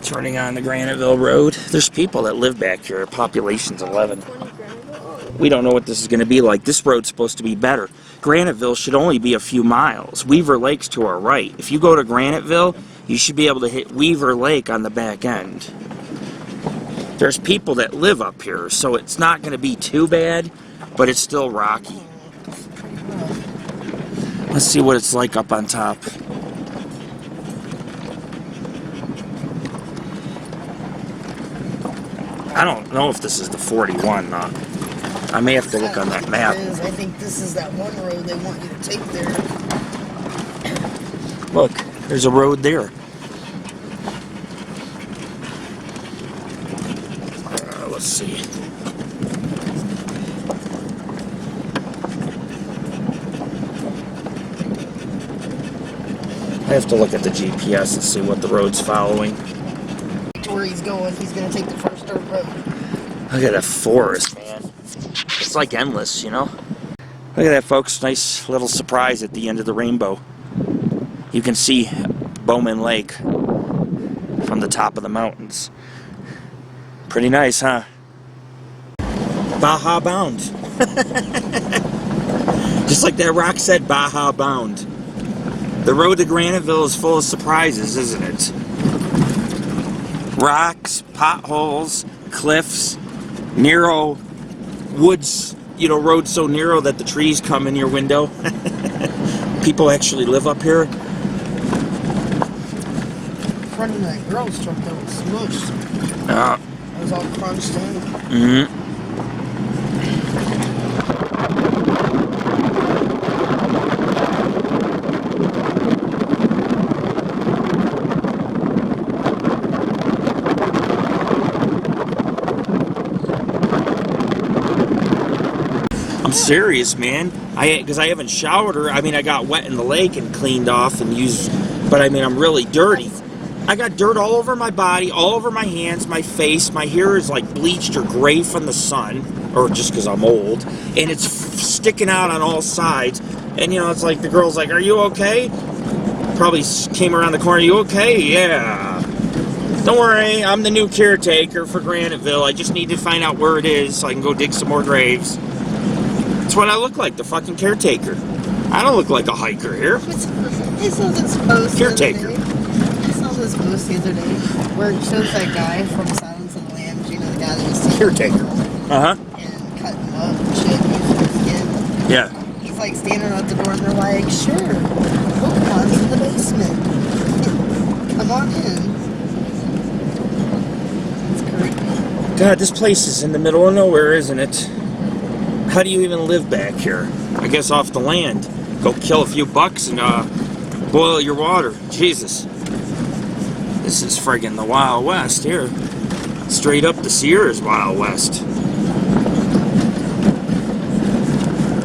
Turning on the Graniteville Road. There's people that live back here. Population's 11. We don't know what this is going to be like. This road's supposed to be better. Graniteville should only be a few miles. Weaver Lake's to our right. If you go to Graniteville, you should be able to hit Weaver Lake on the back end. There's people that live up here, so it's not going to be too bad, but it's still rocky. Let's see what it's like up on top. I don't know if this is the 41. I may have to look on that map. I think this is that one road they want you to take there. Look, there's a road there. Let's see. I have to look at the GPS and see what the road's following. To where he's going, he's going to take the first dirt road. Look at that forest, man. It's like endless, you know? Look at that, folks. Nice little surprise at the end of the rainbow. You can see Bowman Lake from the top of the mountains. Pretty nice, huh? Baja bound. Just like that rock said, Baja bound. The road to Graniteville is full of surprises, isn't it? Rocks, potholes, cliffs, narrow woods, you know, roads so narrow that the trees come in your window. People actually live up here. Front of that girl's truck that was smushed. It was all crunched in. Mm-hmm. I'm serious, man. Because I haven't showered her. I mean, I got wet in the lake and cleaned off and used, but I mean, I'm really dirty. I got dirt all over my body, all over my hands, my face. My hair is like bleached or gray from the sun, or just because I'm old, and it's sticking out on all sides. And you know, it's like the girl's like, "Are you okay?" Probably came around the corner. "You okay?" "Yeah." "Don't worry, I'm the new caretaker for Graniteville. I just need to find out where it is so I can go dig some more graves." That's what I look like, the fucking caretaker. I don't look like a hiker here. I saw this post Caretaker. I saw this post the other day where it shows that guy from Silence of the Lambs, you know, the guy that was Caretaker. Uh-huh. And cutting up and shit, using his skin. Yeah. He's like standing at the door and they're like, "Sure, we'll come in the basement. Come on in." It's creepy. God, this place is in the middle of nowhere, isn't it? How do you even live back here? I guess off the land. Go kill a few bucks and boil your water. Jesus. This is friggin' the Wild West here. Straight up the Sierras Wild West.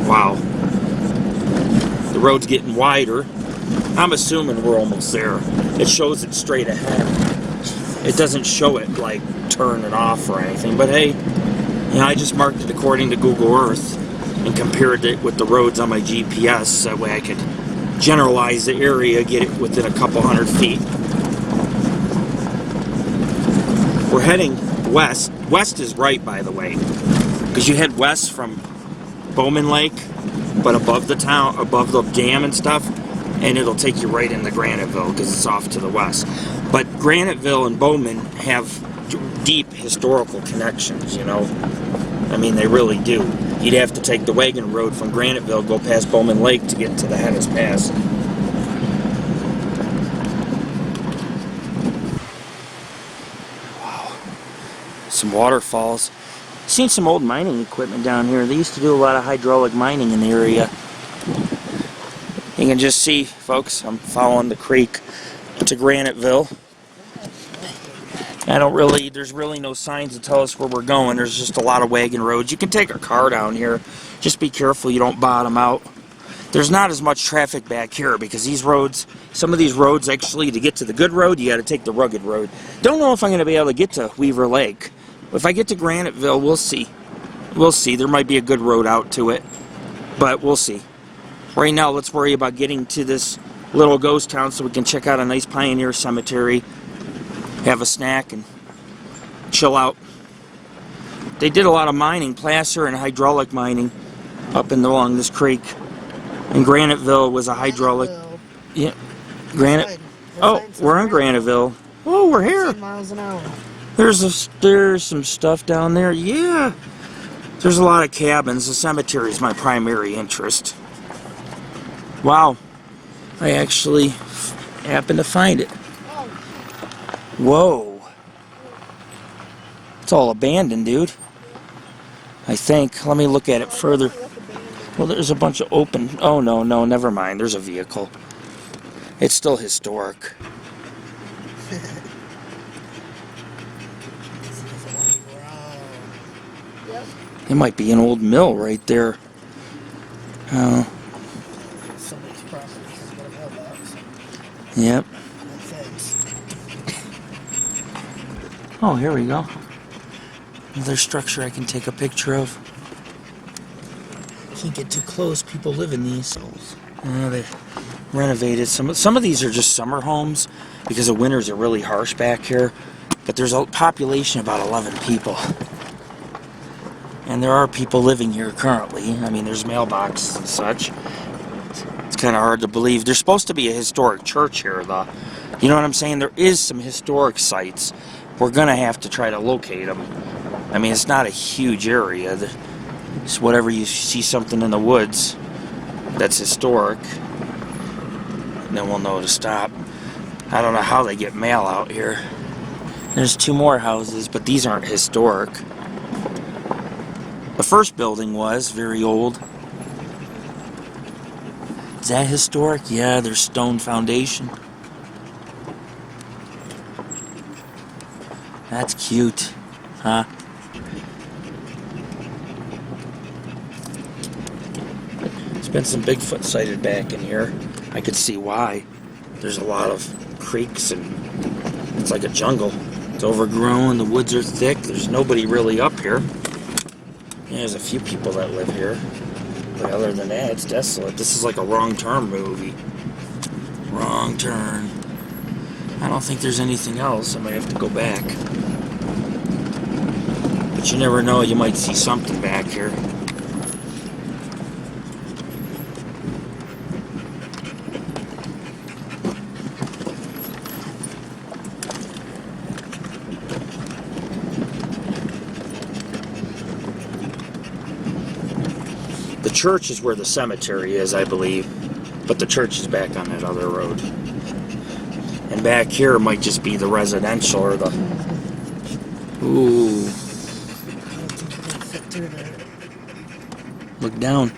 Wow. The road's getting wider. I'm assuming we're almost there. It shows it straight ahead. It doesn't show it like turning off or anything, but hey, you know, I just marked it according to Google Earth and compared it with the roads on my GPS. That way I could generalize the area, get it within a couple hundred feet. We're heading west. West is right, by the way, because you head west from Bowman Lake, but above the town, above the dam and stuff, and it'll take you right into Graniteville because it's off to the west. But Graniteville and Bowman have deep historical connections, you know. I mean, they really do. You'd have to take the wagon road from Graniteville, go past Bowman Lake to get to the Hennis Pass. Wow. Some waterfalls. Seen some old mining equipment down here. They used to do a lot of hydraulic mining in the area. You can just see, folks, I'm following the creek to Graniteville. There's really no signs to tell us where we're going. There's just a lot of wagon roads. You can take a car down here. Just be careful you don't bottom out. There's not as much traffic back here because these roads, some of these roads actually, to get to the good road, you got to take the rugged road. Don't know if I'm going to be able to get to Weaver Lake. If I get to Graniteville, we'll see. We'll see. There might be a good road out to it, but we'll see. Right now, let's worry about getting to this little ghost town so we can check out a nice pioneer cemetery. have a snack and chill out. They did a lot of mining, placer and hydraulic mining up and along this creek. And Graniteville was a hydraulic. Graniteville. Yeah, Granite. Sign. The Oh, sign says we're on Graniteville. Oh, we're here. 15 miles an hour. There's some stuff down there. Yeah. There's a lot of cabins. The cemetery is my primary interest. Wow. I actually happened to find it. Whoa. It's all abandoned, dude. I think. Let me look at it further. Well, there's a bunch of open... Oh, no, never mind. There's a vehicle. It's still historic. It might be an old mill right there. Oh. Yep. Oh, here we go. Another structure I can take a picture of. Can't get too close. People live in these. They renovated some of these are just summer homes because the winters are really harsh back here. But there's a population of about 11 people. And there are people living here currently. I mean, there's mailboxes and such. It's kind of hard to believe. There's supposed to be a historic church here, though. You know what I'm saying? There is some historic sites. We're going to have to try to locate them. I mean, it's not a huge area. It's whatever you see something in the woods that's historic, then we'll know to stop. I don't know how they get mail out here. There's 2 more houses, but these aren't historic. The first building was very old. Is that historic? Yeah, there's stone foundation. That's cute, huh? There's been some Bigfoot sighted back in here. I could see why. There's a lot of creeks and it's like a jungle. It's overgrown, the woods are thick, there's nobody really up here. Yeah, there's a few people that live here. But other than that, it's desolate. This is like a wrong turn movie. Wrong turn. I don't think there's anything else. I might have to go back. But you never know, you might see something back here. The church is where the cemetery is, I believe. But the church is back on that other road. And back here might just be the residential or the... Ooh. Look down.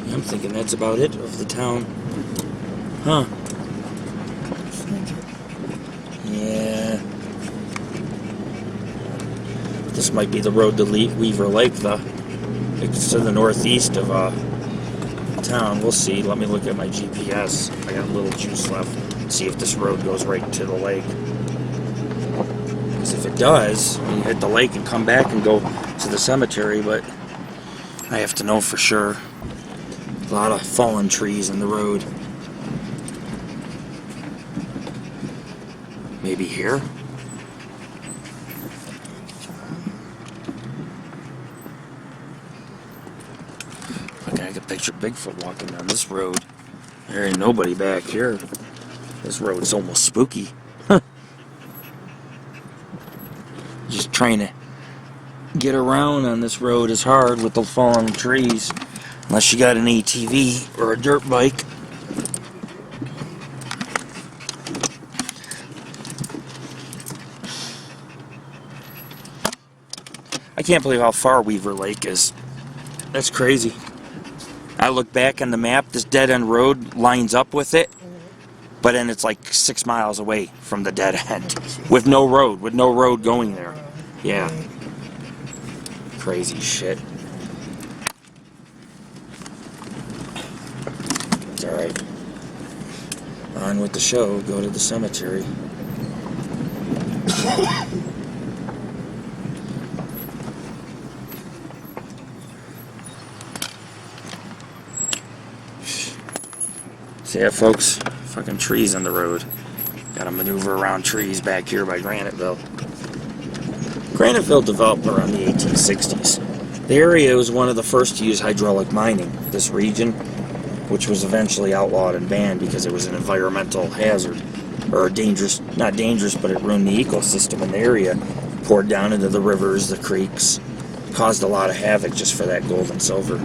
Yeah, I'm thinking that's about it of the town. Huh. Yeah. This might be the road to Weaver Lake, though. It's to the northeast of town. We'll see. Let me look at my GPS. I got a little juice left. See if this road goes right to the lake. Because if it does, we can hit the lake and come back and go to the cemetery, but I have to know for sure. A lot of fallen trees in the road. Maybe here? Okay, I can picture Bigfoot walking down this road. There ain't nobody back here. This road's almost spooky. Just trying to get around on this road is hard with the fallen trees. Unless you got an ATV or a dirt bike. I can't believe how far Weaver Lake is. That's crazy. I look back on the map, this dead-end road lines up with it, but then it's like 6 miles away from the dead end. With no road going there. Yeah. Crazy shit. It's alright. On with the show. Go to the cemetery. See that, folks? Fucking trees on the road. Gotta maneuver around trees back here by Graniteville. Graniteville developed around the 1860s. The area was one of the first to use hydraulic mining. This region, which was eventually outlawed and banned because it was an environmental hazard, or dangerous, not dangerous, but it ruined the ecosystem in the area, poured down into the rivers, the creeks, caused a lot of havoc just for that gold and silver.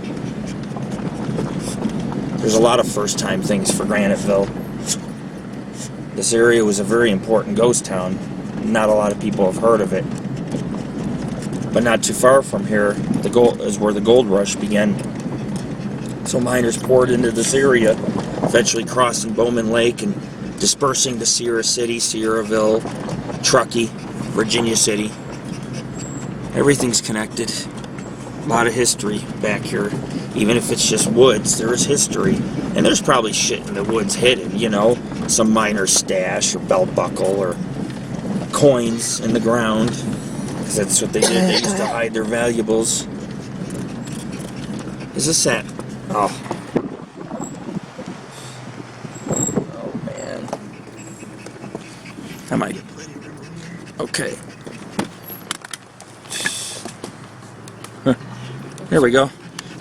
There's a lot of first-time things for Graniteville. This area was a very important ghost town. Not a lot of people have heard of it. But not too far from here, the gold is where the gold rush began. So miners poured into this area, eventually crossing Bowman Lake and dispersing to Sierra City, Sierraville, Truckee, Virginia City. Everything's connected. A lot of history back here. Even if it's just woods, there is history. And there's probably shit in the woods hidden, you know. Some miner's stash or belt buckle or coins in the ground. Because that's what they did. They used to hide their valuables. Is this that? Oh. Oh, man. Am I? Okay. There we go.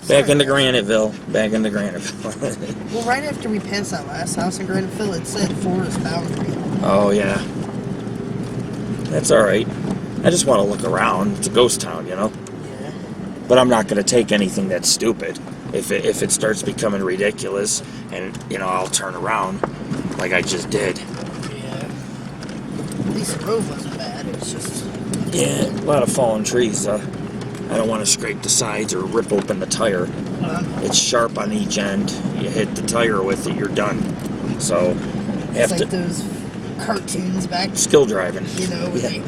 Back into Graniteville. Back into Graniteville. Well, right after we passed that last house in Graniteville, it said forest boundary. Oh, yeah. That's alright. I just want to look around. It's a ghost town, you know? Yeah. But I'm not going to take anything that's stupid. If it starts becoming ridiculous, and, you know, I'll turn around like I just did. Yeah. At least the road wasn't bad. It was just... Yeah, a lot of fallen trees. I don't want to scrape the sides or rip open the tire. It's sharp on each end. You hit the tire with it, you're done. So, it's like those cartoons back. Skill driving. You know, where they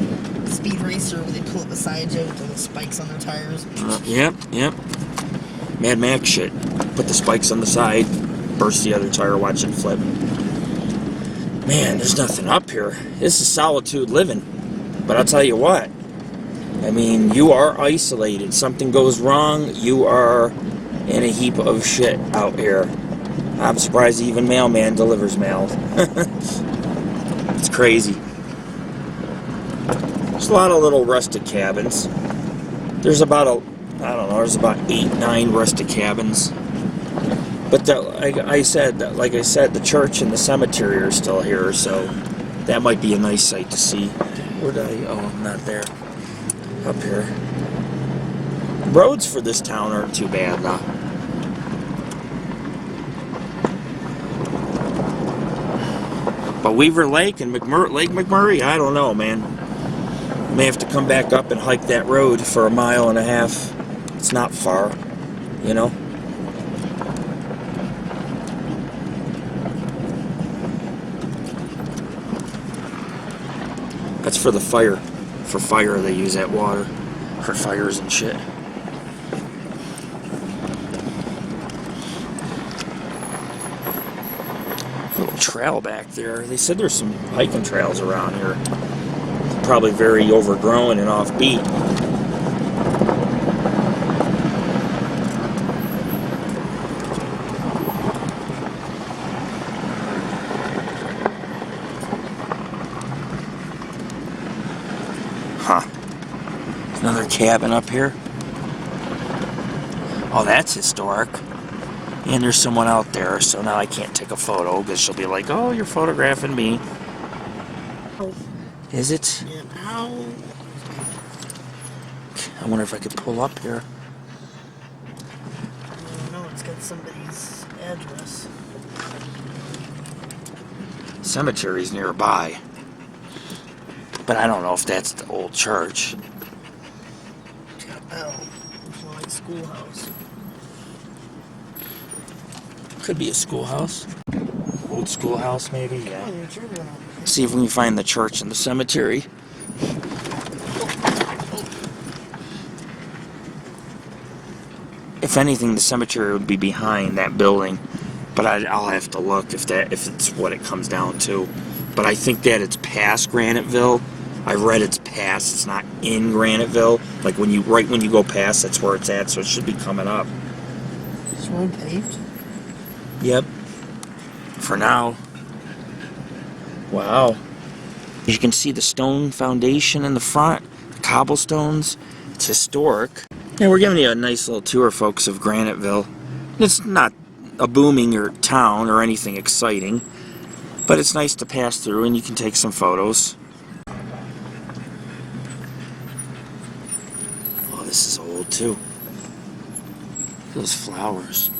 speed racer, where they pull up beside you with the spikes on their tires. Yep. Mad Max shit. Put the spikes on the side, burst the other tire, watch it flip. Man, there's nothing up here. This is solitude living. But I'll tell you what. I mean, you are isolated. Something goes wrong, you are in a heap of shit out here. I'm surprised even mailman delivers mail. It's crazy. There's a lot of little rustic cabins. There's about there's about 8-9 rustic cabins. But like I said, the church and the cemetery are still here, so that might be a nice sight to see. Where did I? Oh, I'm not there. Up here. Roads for this town aren't too bad, though. But Weaver Lake and Lake McMurray, I don't know, man. May have to come back up and hike that road for 1.5 miles. It's not far, you know. That's for the fire. For fire, they use that water for fires and shit. Little trail back there. They said there's some hiking trails around here. Probably very overgrown and offbeat. Huh. Another cabin up here. Oh, that's historic. And there's someone out there, so now I can't take a photo because she'll be like, oh, you're photographing me. Oh. Is it? Yeah, how? I wonder if I could pull up here. No, it's got somebody's address. Cemetery's nearby. But I don't know if that's the old church. It's got a bell. It's like a schoolhouse. Could be a schoolhouse. Old schoolhouse, maybe, yeah. Oh, sure. See if we can find the church and the cemetery. If anything, the cemetery would be behind that building. But I'll have to look if it's what it comes down to. But I think that it's past Graniteville. I read it's past. It's not in Graniteville. Like when you go past, that's where it's at. So it should be coming up. Is road paved? Yep. For now. Wow. You can see the stone foundation in the front, the cobblestones. It's historic. Yeah, we're giving you a nice little tour, folks, of Graniteville. It's not a booming town or anything exciting, but it's nice to pass through and you can take some photos. Oh, this is old too. Those flowers.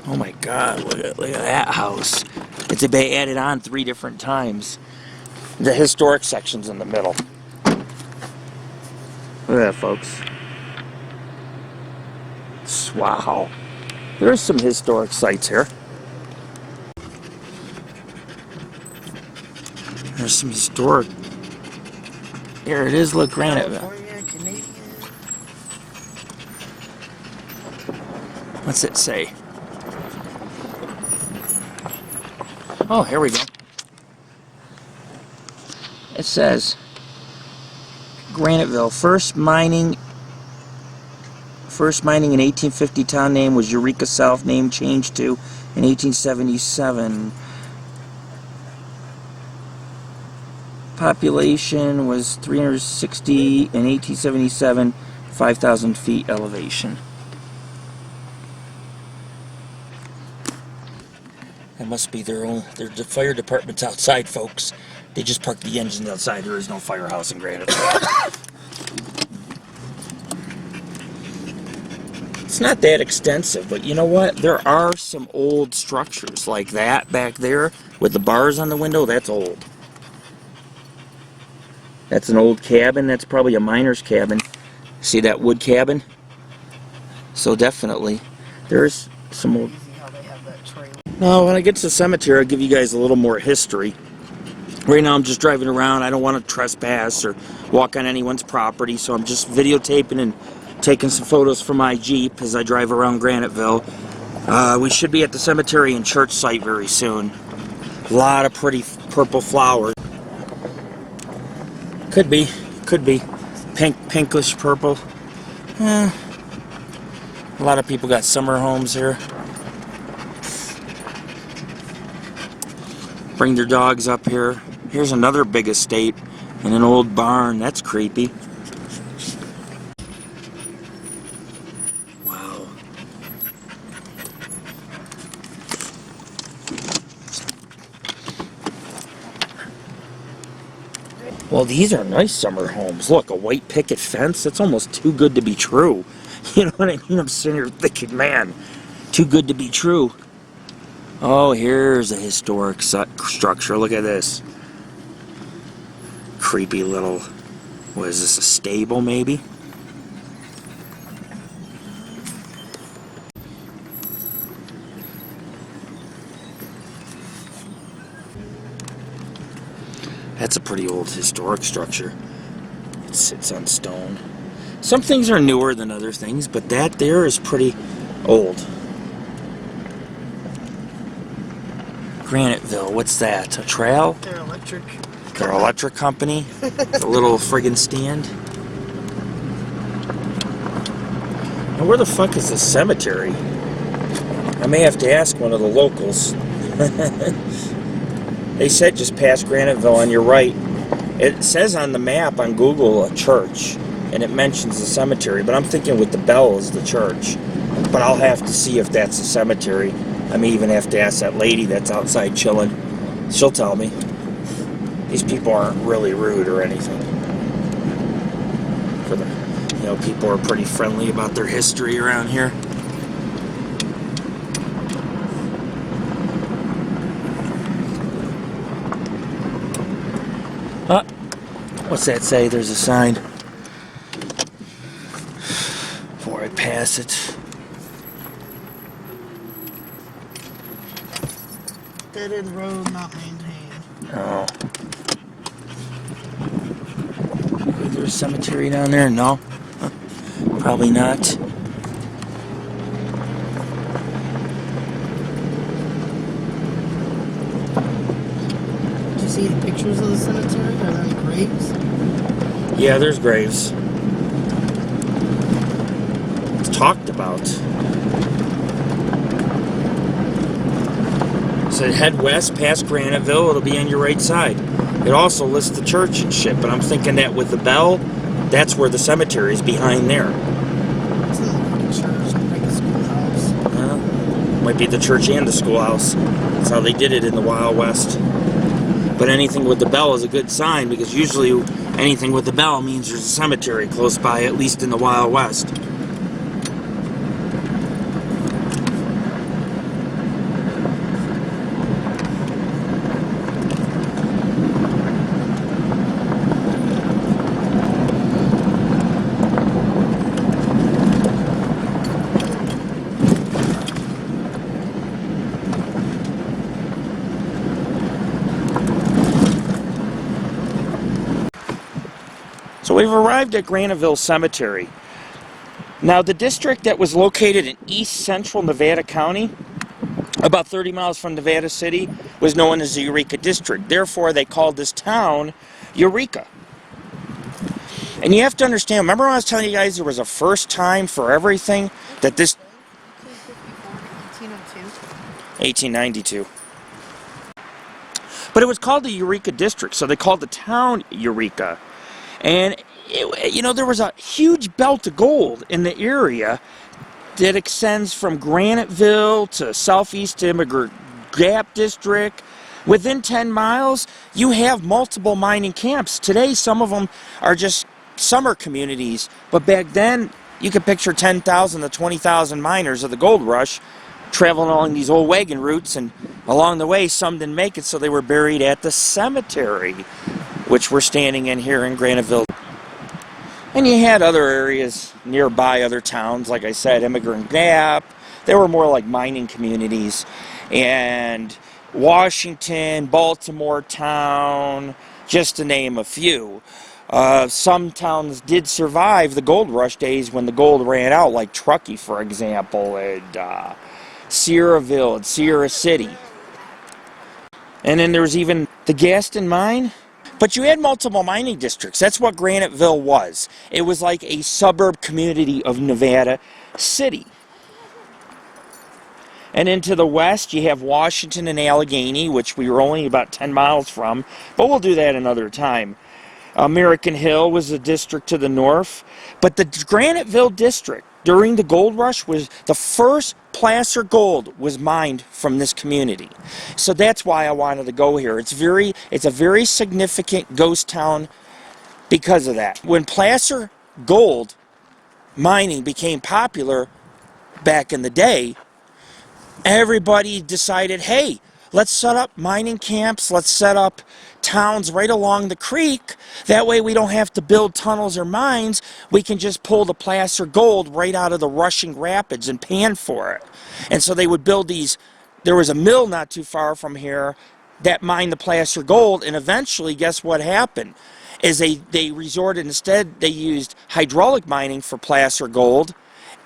Oh my God, look at that house. It's been added on 3 different times. The historic section's in the middle. Look at that, folks. Wow. There's some historic sites here. There's some historic. Here it is, look, Graniteville. California, Canadian. What's it say? Oh, here we go. It says Graniteville, first mining in 1850. Town name was Eureka South. Name changed to in 1877. Population was 360 in 1877. 5,000 feet elevation. That must be their fire department's outside, folks. They just parked the engines outside. There is no firehouse in Graniteville. It's not that extensive, but you know what? There are some old structures like that back there with the bars on the window. That's old. That's an old cabin. That's probably a miner's cabin. See that wood cabin? So definitely, there's some old. Now, when I get to the cemetery, I'll give you guys a little more history. Right now, I'm just driving around. I don't want to trespass or walk on anyone's property, so I'm just videotaping and taking some photos from my Jeep as I drive around Graniteville. We should be at the cemetery and church site very soon. A lot of pretty purple flowers. Could be pinkish purple. A lot of people got summer homes here. Bring their dogs up here. Here's another big estate and an old barn. That's creepy. Wow. Well, these are nice summer homes. Look, a white picket fence. That's almost too good to be true. You know what I mean? I'm sitting here thinking, man, too good to be true. Oh, here's a historic structure. Look at this. Creepy little, what is this, a stable maybe? That's a pretty old historic structure. It sits on stone. Some things are newer than other things, but that there is pretty old. Graniteville, what's that? A trail? They're electric. Their electric company? The little friggin' stand? Now where the fuck is the cemetery? I may have to ask one of the locals. They said just past Graniteville on your right. It says on the map on Google a church, and it mentions the cemetery, but I'm thinking with the bell is the church. But I'll have to see if that's a cemetery. I may even have to ask that lady that's outside chilling. She'll tell me. These people aren't really rude or anything. People are pretty friendly about their history around here. What's that say? There's a sign. Before I pass it. Dead end road not maintained. Oh. Is there a cemetery down there? No. Probably not. see any pictures of the cemetery? Are there any graves? Yeah, there's graves. It's talked about. So head west past Graniteville, it'll be on your right side. It also lists the church and shit, but I'm thinking that with the bell, that's where the cemetery is, behind there. It's like a church, like a schoolhouse. Might be the church and the schoolhouse. That's how they did it in the Wild West. But anything with the bell is a good sign, because usually anything with the bell means there's a cemetery close by, at least in the Wild West. So we've arrived at Graniteville Cemetery. Now, the district that was located in east central Nevada County, about 30 miles from Nevada City, was known as the Eureka District. Therefore, they called this town Eureka. And you have to understand, remember when I was telling you guys there was a first time for everything? That this... 1892. But it was called the Eureka District, so they called the town Eureka. And, there was a huge belt of gold in the area that extends from Graniteville to southeast Immigrant Gap District. Within 10 miles, you have multiple mining camps. Today, some of them are just summer communities. But back then, you could picture 10,000 to 20,000 miners of the gold rush traveling along these old wagon routes. And along the way, some didn't make it, so they were buried at the cemetery, which we're standing in here in Graniteville. And you had other areas nearby, other towns, like I said, Immigrant Gap. They were more like mining communities. And Washington, Baltimore town, just to name a few. Some towns did survive the gold rush days when the gold ran out, like Truckee, for example, and Sierraville and Sierra City. And then there was even the Gaston Mine. But you had multiple mining districts. That's what Graniteville was. It was like a suburb community of Nevada City. And into the west, you have Washington and Allegheny, which we were only about 10 miles from. But we'll do that another time. American Hill was a district to the north. But the Graniteville district, during the gold rush, was the first placer gold was mined from this community. So that's why I wanted to go here. It's a very significant ghost town because of that. When placer gold mining became popular back in the day, everybody decided, hey, let's set up mining camps, let's set up towns right along the creek. That way we don't have to build tunnels or mines. We can just pull the placer gold right out of the rushing rapids and pan for it. And so they would build these. There was a mill not too far from here that mined the placer gold, and eventually, guess what happened? Is they resorted, instead they used hydraulic mining for placer gold,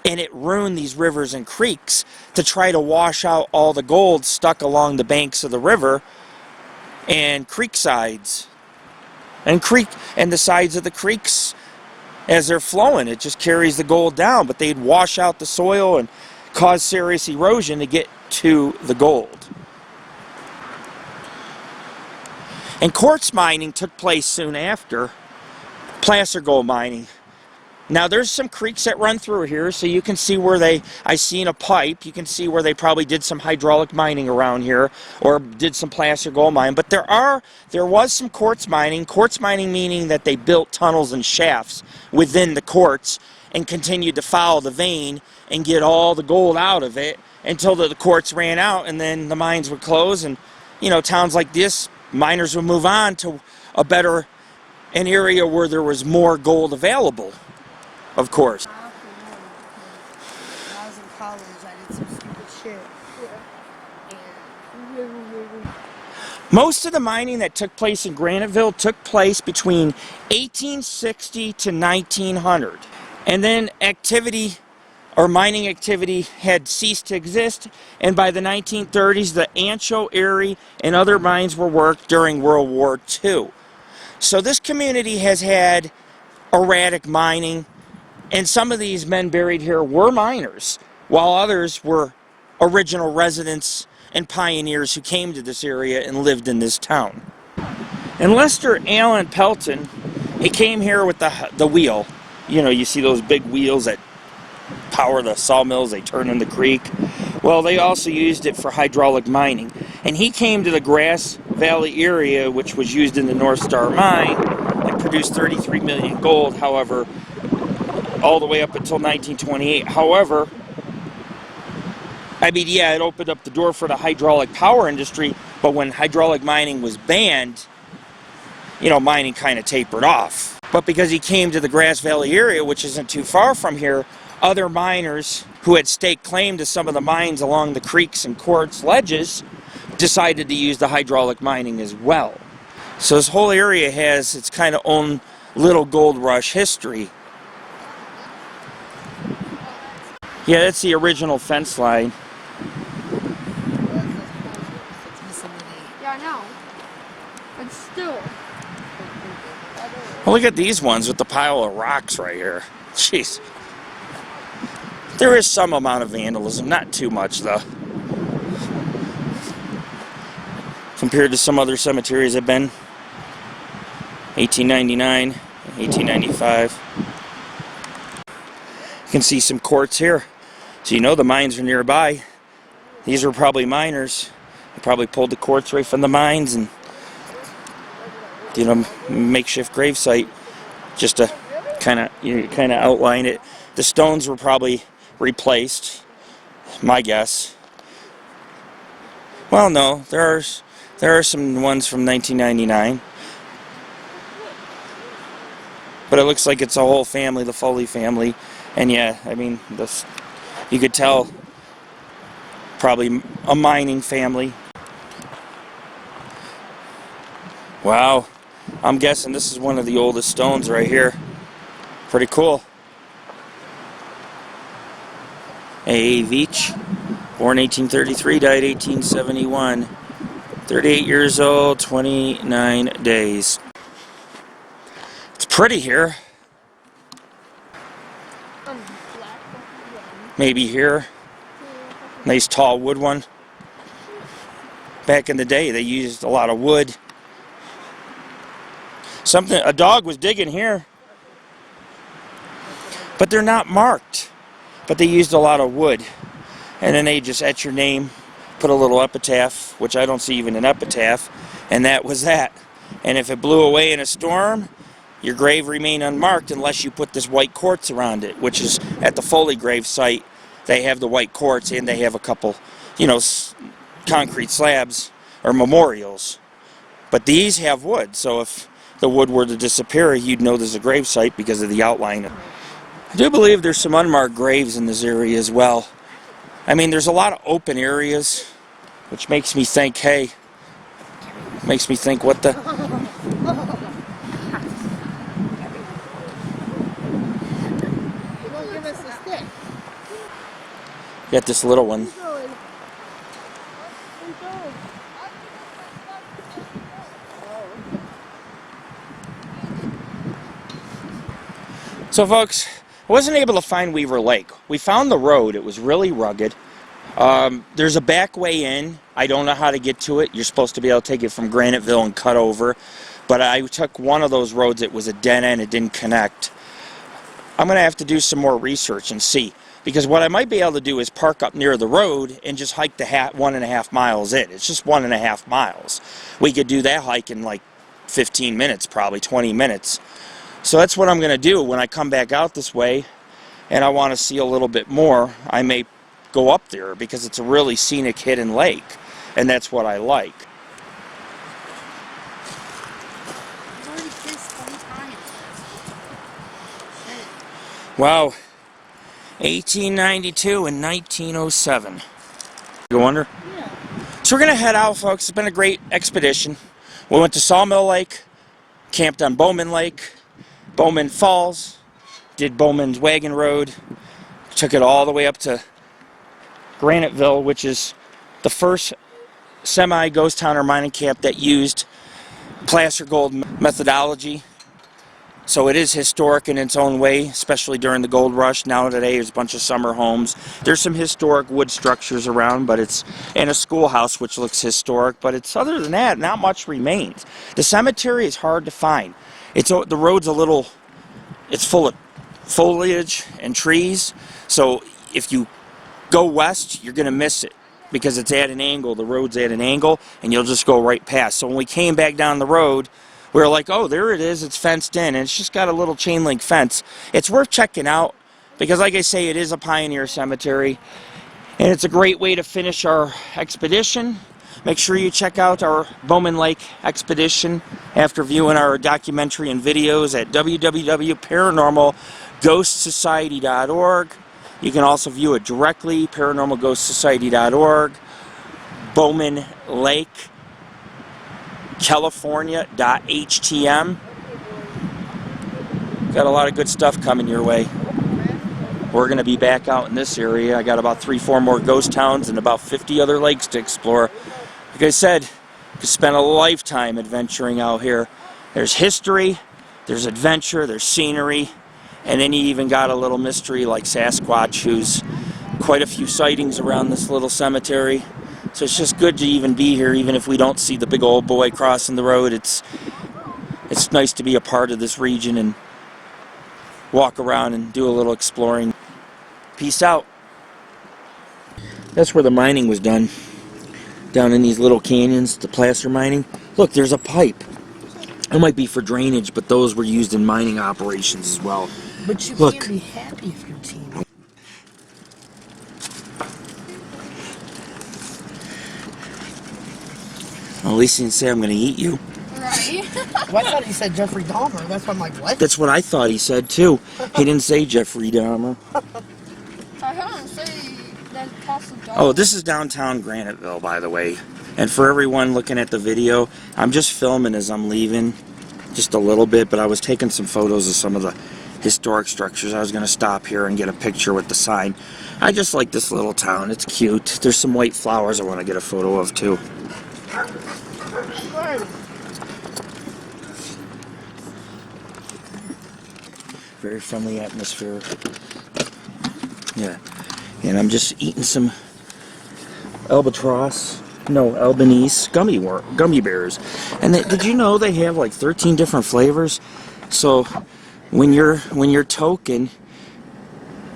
and it ruined these rivers and creeks to try to wash out all the gold stuck along the banks of the river and creek sides. And the sides of the creeks, as they're flowing, it just carries the gold down, but they'd wash out the soil and cause serious erosion to get to the gold. And quartz mining took place soon after placer gold mining. Now there's some creeks that run through here, so you can see where I seen a pipe. You can see where they probably did some hydraulic mining around here, or did some placer gold mine. But there was some quartz mining. Quartz mining meaning that they built tunnels and shafts within the quartz and continued to follow the vein and get all the gold out of it until the quartz ran out, and then the mines would close. And towns like this, miners would move on to an area where there was more gold available. Of course. When I was in college, I did some stupid shit. Most of the mining that took place in Graniteville took place between 1860 to 1900. And then activity or mining activity had ceased to exist, and by the 1930s, the Ancho, Erie, and other mines were worked during World War II. So this community has had erratic mining, and some of these men buried here were miners, while others were original residents and pioneers who came to this area and lived in this town. And Lester Allen Pelton, he came here with the wheel. You know, you see those big wheels that power the sawmills, they turn in the creek. Well, they also used it for hydraulic mining. And he came to the Grass Valley area, which was used in the North Star mine, and produced 33 million gold, however, all the way up until 1928. However, I mean, yeah, it opened up the door for the hydraulic power industry, but when hydraulic mining was banned, you know, mining kind of tapered off. But because he came to the Grass Valley area, which isn't too far from here, other miners who had staked claim to some of the mines along the creeks and quartz ledges decided to use the hydraulic mining as well. So this whole area has its kind of own little gold rush history. Yeah, that's the original fence line. Yeah, I know. But still. Well, look at these ones with the pile of rocks right here. Jeez. There is some amount of vandalism, not too much though. Compared to some other cemeteries I've been. 1899, 1895. You can see some quartz here. So you know the mines are nearby. These were probably miners. They probably pulled the quartz right from the mines and did a makeshift grave site just to kind of outline it. The stones were probably replaced, my guess. Well, no, there are some ones from 1999, but it looks like it's a whole family, the Foley family, and yeah, I mean, you could tell probably a mining family. Wow, I'm guessing this is one of the oldest stones right here. Pretty cool. A. Veach, born 1833, died 1871. 38 years old, 29 days. It's pretty here. Maybe here. Nice tall wood one. Back in the day, they used a lot of wood. A dog was digging here. But they're not marked. But they used a lot of wood. And then they just etch your name, put a little epitaph, which I don't see even an epitaph, and that was that. And if it blew away in a storm, your grave remained unmarked unless you put this white quartz around it, which is at the Foley grave site. They have the white quartz and they have a couple, you know, concrete slabs or memorials. But these have wood, so if the wood were to disappear, you'd know there's a grave site because of the outline. I do believe there's some unmarked graves in this area as well. I mean, there's a lot of open areas, which makes me think, hey, what the... Got this little one. So folks, I wasn't able to find Weaver Lake. We found the road. It was really rugged. There's a back way in. I don't know how to get to it. You're supposed to be able to take it from Graniteville and cut over. But I took one of those roads. It was a dead end. It didn't connect. I'm going to have to do some more research and see. Because what I might be able to do is park up near the road and just hike the 1.5 miles in. It's just 1.5 miles. We could do that hike in like 15 minutes, probably 20 minutes. So that's what I'm going to do when I come back out this way and I want to see a little bit more. I may go up there because it's a really scenic hidden lake, and that's what I like. Wow, 1892 and 1907. You wonder? Yeah. So we're going to head out, folks. It's been a great expedition. We went to Sawmill Lake, camped on Bowman Lake, Bowman Falls, did Bowman's Wagon Road, Took it all the way up to Graniteville, which is the first semi-ghost town or mining camp that used placer gold methodology. So it is historic in its own way, especially during the gold rush. Now today there's a bunch of summer homes. There's some historic wood structures around, but it's in a schoolhouse which looks historic, but it's other than that, not much remains. The cemetery is hard to find. The road's a little, it's full of foliage and trees, so if you go west, you're going to miss it because it's at an angle. The road's at an angle, and you'll just go right past. So when we came back down the road, we were like, oh, there it is. It's fenced in, and it's just got a little chain link fence. It's worth checking out because, like I say, it is a pioneer cemetery, and it's a great way to finish our expedition. Make sure you check out our Bowman Lake expedition after viewing our documentary and videos at www.paranormalghostsociety.org. You can also view it directly, paranormalghostsociety.org, Bowman Lake, California.htm. Got a lot of good stuff coming your way. We're going to be back out in this area. I got about 3-4 more ghost towns and about 50 other lakes to explore. Like I said, you could spend a lifetime adventuring out here. There's history, there's adventure, there's scenery, and then you even got a little mystery like Sasquatch, who's quite a few sightings around this little cemetery. So it's just good to even be here, even if we don't see the big old boy crossing the road. It's nice to be a part of this region and walk around and do a little exploring. Peace out. That's where the mining was done. Down in these little canyons, the placer mining. Look, there's a pipe. It might be for drainage, but those were used in mining operations as well. But you Look. can't be happy if you're team. Well, at least he didn't say I'm going to eat you. Right. Well, I thought he said Jeffrey Dahmer. That's why I'm like, what? That's what I thought he said too. He didn't say Jeffrey Dahmer. I heard him say that possible. Oh, this is downtown Graniteville, by the way. And for everyone looking at the video, I'm just filming as I'm leaving, just a little bit, but I was taking some photos of some of the historic structures. I was going to stop here and get a picture with the sign. I just like this little town. It's cute. There's some white flowers I want to get a photo of too. Very friendly atmosphere. Yeah. And I'm just eating some Albanese gummy bears. And did you know they have like 13 different flavors? So when you're toking,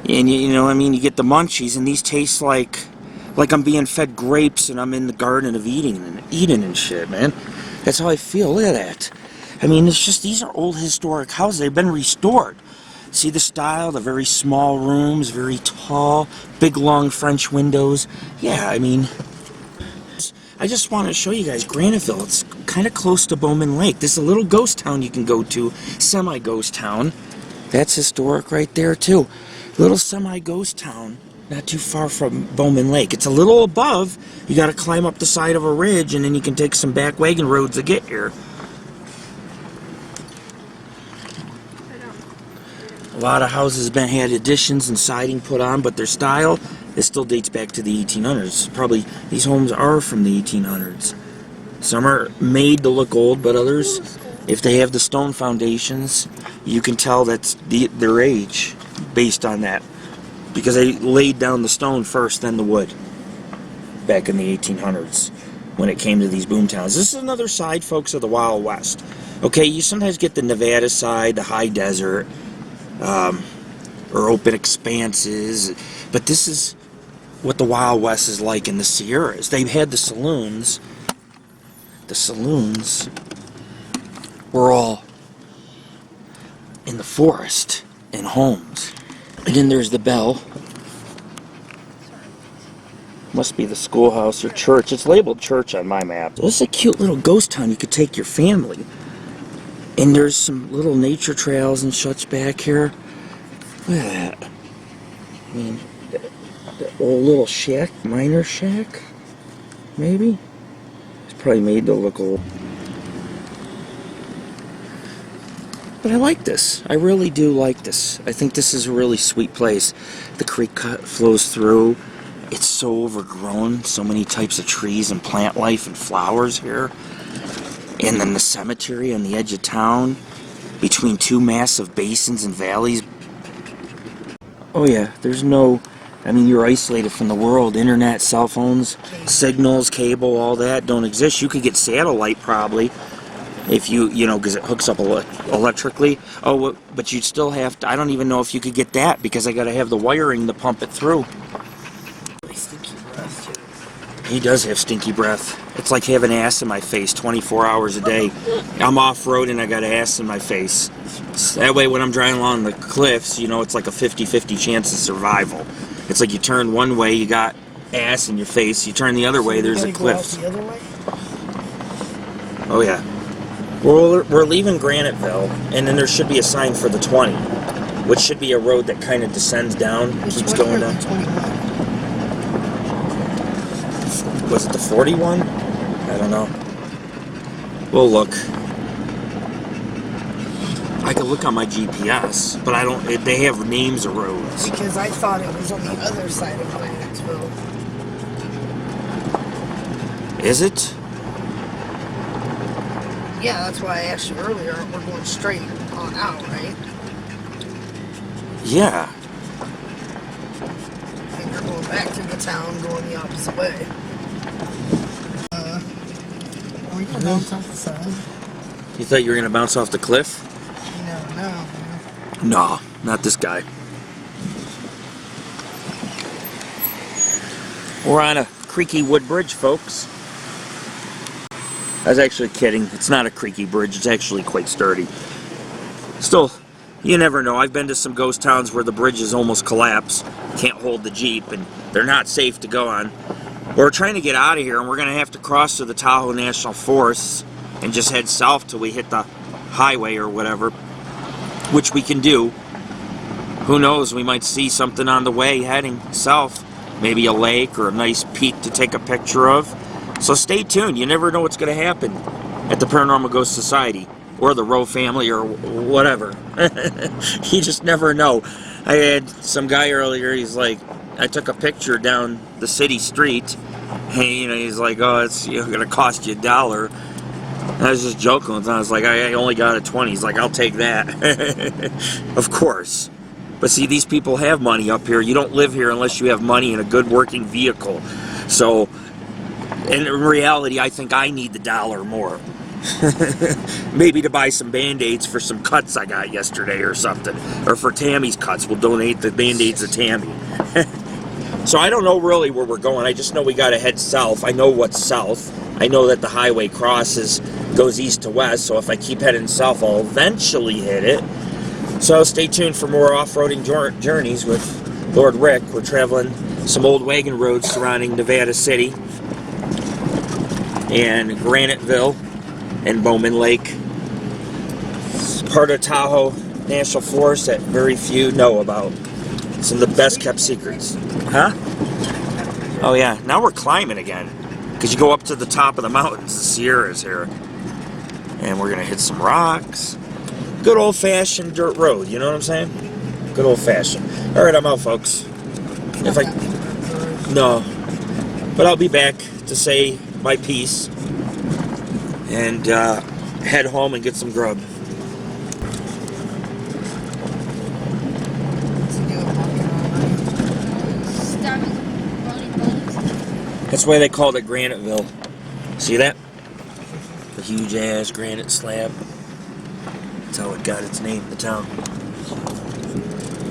and you know what I mean, you get the munchies, and these taste like I'm being fed grapes and I'm in the Garden of Eden and shit, man. That's how I feel. Look at that. I mean, it's just, these are old historic houses. They've been restored. See the style, the very small rooms, very tall, big long French windows. Yeah, I mean, I just want to show you guys Graniteville. It's kind of close to Bowman Lake. There's a little ghost town you can go to, semi-ghost town. That's historic right there too. Little semi-ghost town, not too far from Bowman Lake. It's a little above. You got to climb up the side of a ridge, and then you can take some back wagon roads to get here. A lot of houses had additions and siding put on, but their style, it still dates back to the 1800s. Probably these homes are from the 1800s. Some are made to look old, but others, if they have the stone foundations, you can tell that's their age based on that. Because they laid down the stone first, then the wood, back in the 1800s when it came to these boom towns. This is another side, folks, of the Wild West. Okay, you sometimes get the Nevada side, the high desert, or open expanses, but this is what the Wild West is like in the Sierras. They've had the saloons. The saloons were all in the forest, in homes. And then there's the bell. Must be the schoolhouse or church. It's labeled church on my map. This is a cute little ghost town. You could take your family. And there's some little nature trails and such back here. Look at that. I mean, the old little shack, miner shack, maybe? It's probably made to look old. Look But I like this. I really do like this. I think this is a really sweet place. The creek flows through. It's so overgrown. So many types of trees and plant life and flowers here. And then the cemetery on the edge of town, between two massive basins and valleys. Oh yeah, there's no, I mean, you're isolated from the world. Internet, cell phones, signals, cable, all that don't exist. You could get satellite probably, if you know, because it hooks up electrically. Oh, but you'd still have to, I don't even know if you could get that, because I got to have the wiring to pump it through. Stinky breath, too. He does have stinky breath. It's like having ass in my face 24 hours a day. I'm off-road and I got ass in my face. That way when I'm driving along the cliffs, you know, it's like a 50-50 chance of survival. It's like you turn one way, you got ass in your face. You turn the other way, there's a cliff. The other way? Oh yeah. We're leaving Graniteville, and then there should be a sign for the 20, which should be a road that kind of descends down, keeps going down. 21? Was it the 41? I don't know. We'll look. I could look on my GPS, but I don't. They have names of roads. Because I thought it was on the other side of Graniteville. Is it? Yeah, that's why I asked you earlier. We're going straight on out, right? Yeah. And you're going back to the town, going the opposite way. Are we going to bounce off the side? You thought you were gonna bounce off the cliff? You never know, man. No, not this guy. We're on a creaky wood bridge, folks. I was actually kidding. It's not a creaky bridge. It's actually quite sturdy. Still, you never know. I've been to some ghost towns where the bridges almost collapse. Can't hold the Jeep, and they're not safe to go on. We're trying to get out of here, and we're going to have to cross to the Tahoe National Forest and just head south till we hit the highway or whatever, which we can do. Who knows? We might see something on the way heading south. Maybe a lake or a nice peak to take a picture of. So stay tuned. You never know what's going to happen at the Paranormal Ghost Society or the Rowe family or whatever. You just never know. I had some guy earlier, he's like, I took a picture down the city street, and you know, he's like, oh, it's going to cost you $1. I was just joking with him. I was like, I only got a 20. He's like, I'll take that. Of course. But see, these people have money up here. You don't live here unless you have money and a good working vehicle. So, in reality, I think I need the $1 more. Maybe to buy some Band-Aids for some cuts I got yesterday or something. Or for Tammy's cuts. We'll donate the Band-Aids to Tammy. So I don't know really where we're going. I just know we got to head south. I know what's south. I know that the highway crosses, goes east to west. So if I keep heading south, I'll eventually hit it. So stay tuned for more off-roading journeys with Lord Rick. We're traveling some old wagon roads surrounding Nevada City and Graniteville and Bowman Lake. It's part of Tahoe National Forest that very few know about. Some of the best kept secrets. Huh? Oh yeah, now we're climbing again. Because you go up to the top of the mountains, the Sierras here. And we're going to hit some rocks. Good old-fashioned dirt road, you know what I'm saying? Good old-fashioned. Alright, I'm out, folks. No. But I'll be back to say my piece. And head home and get some grub. That's why they called it Graniteville. See that? The huge ass granite slab. That's how it got its name, the town.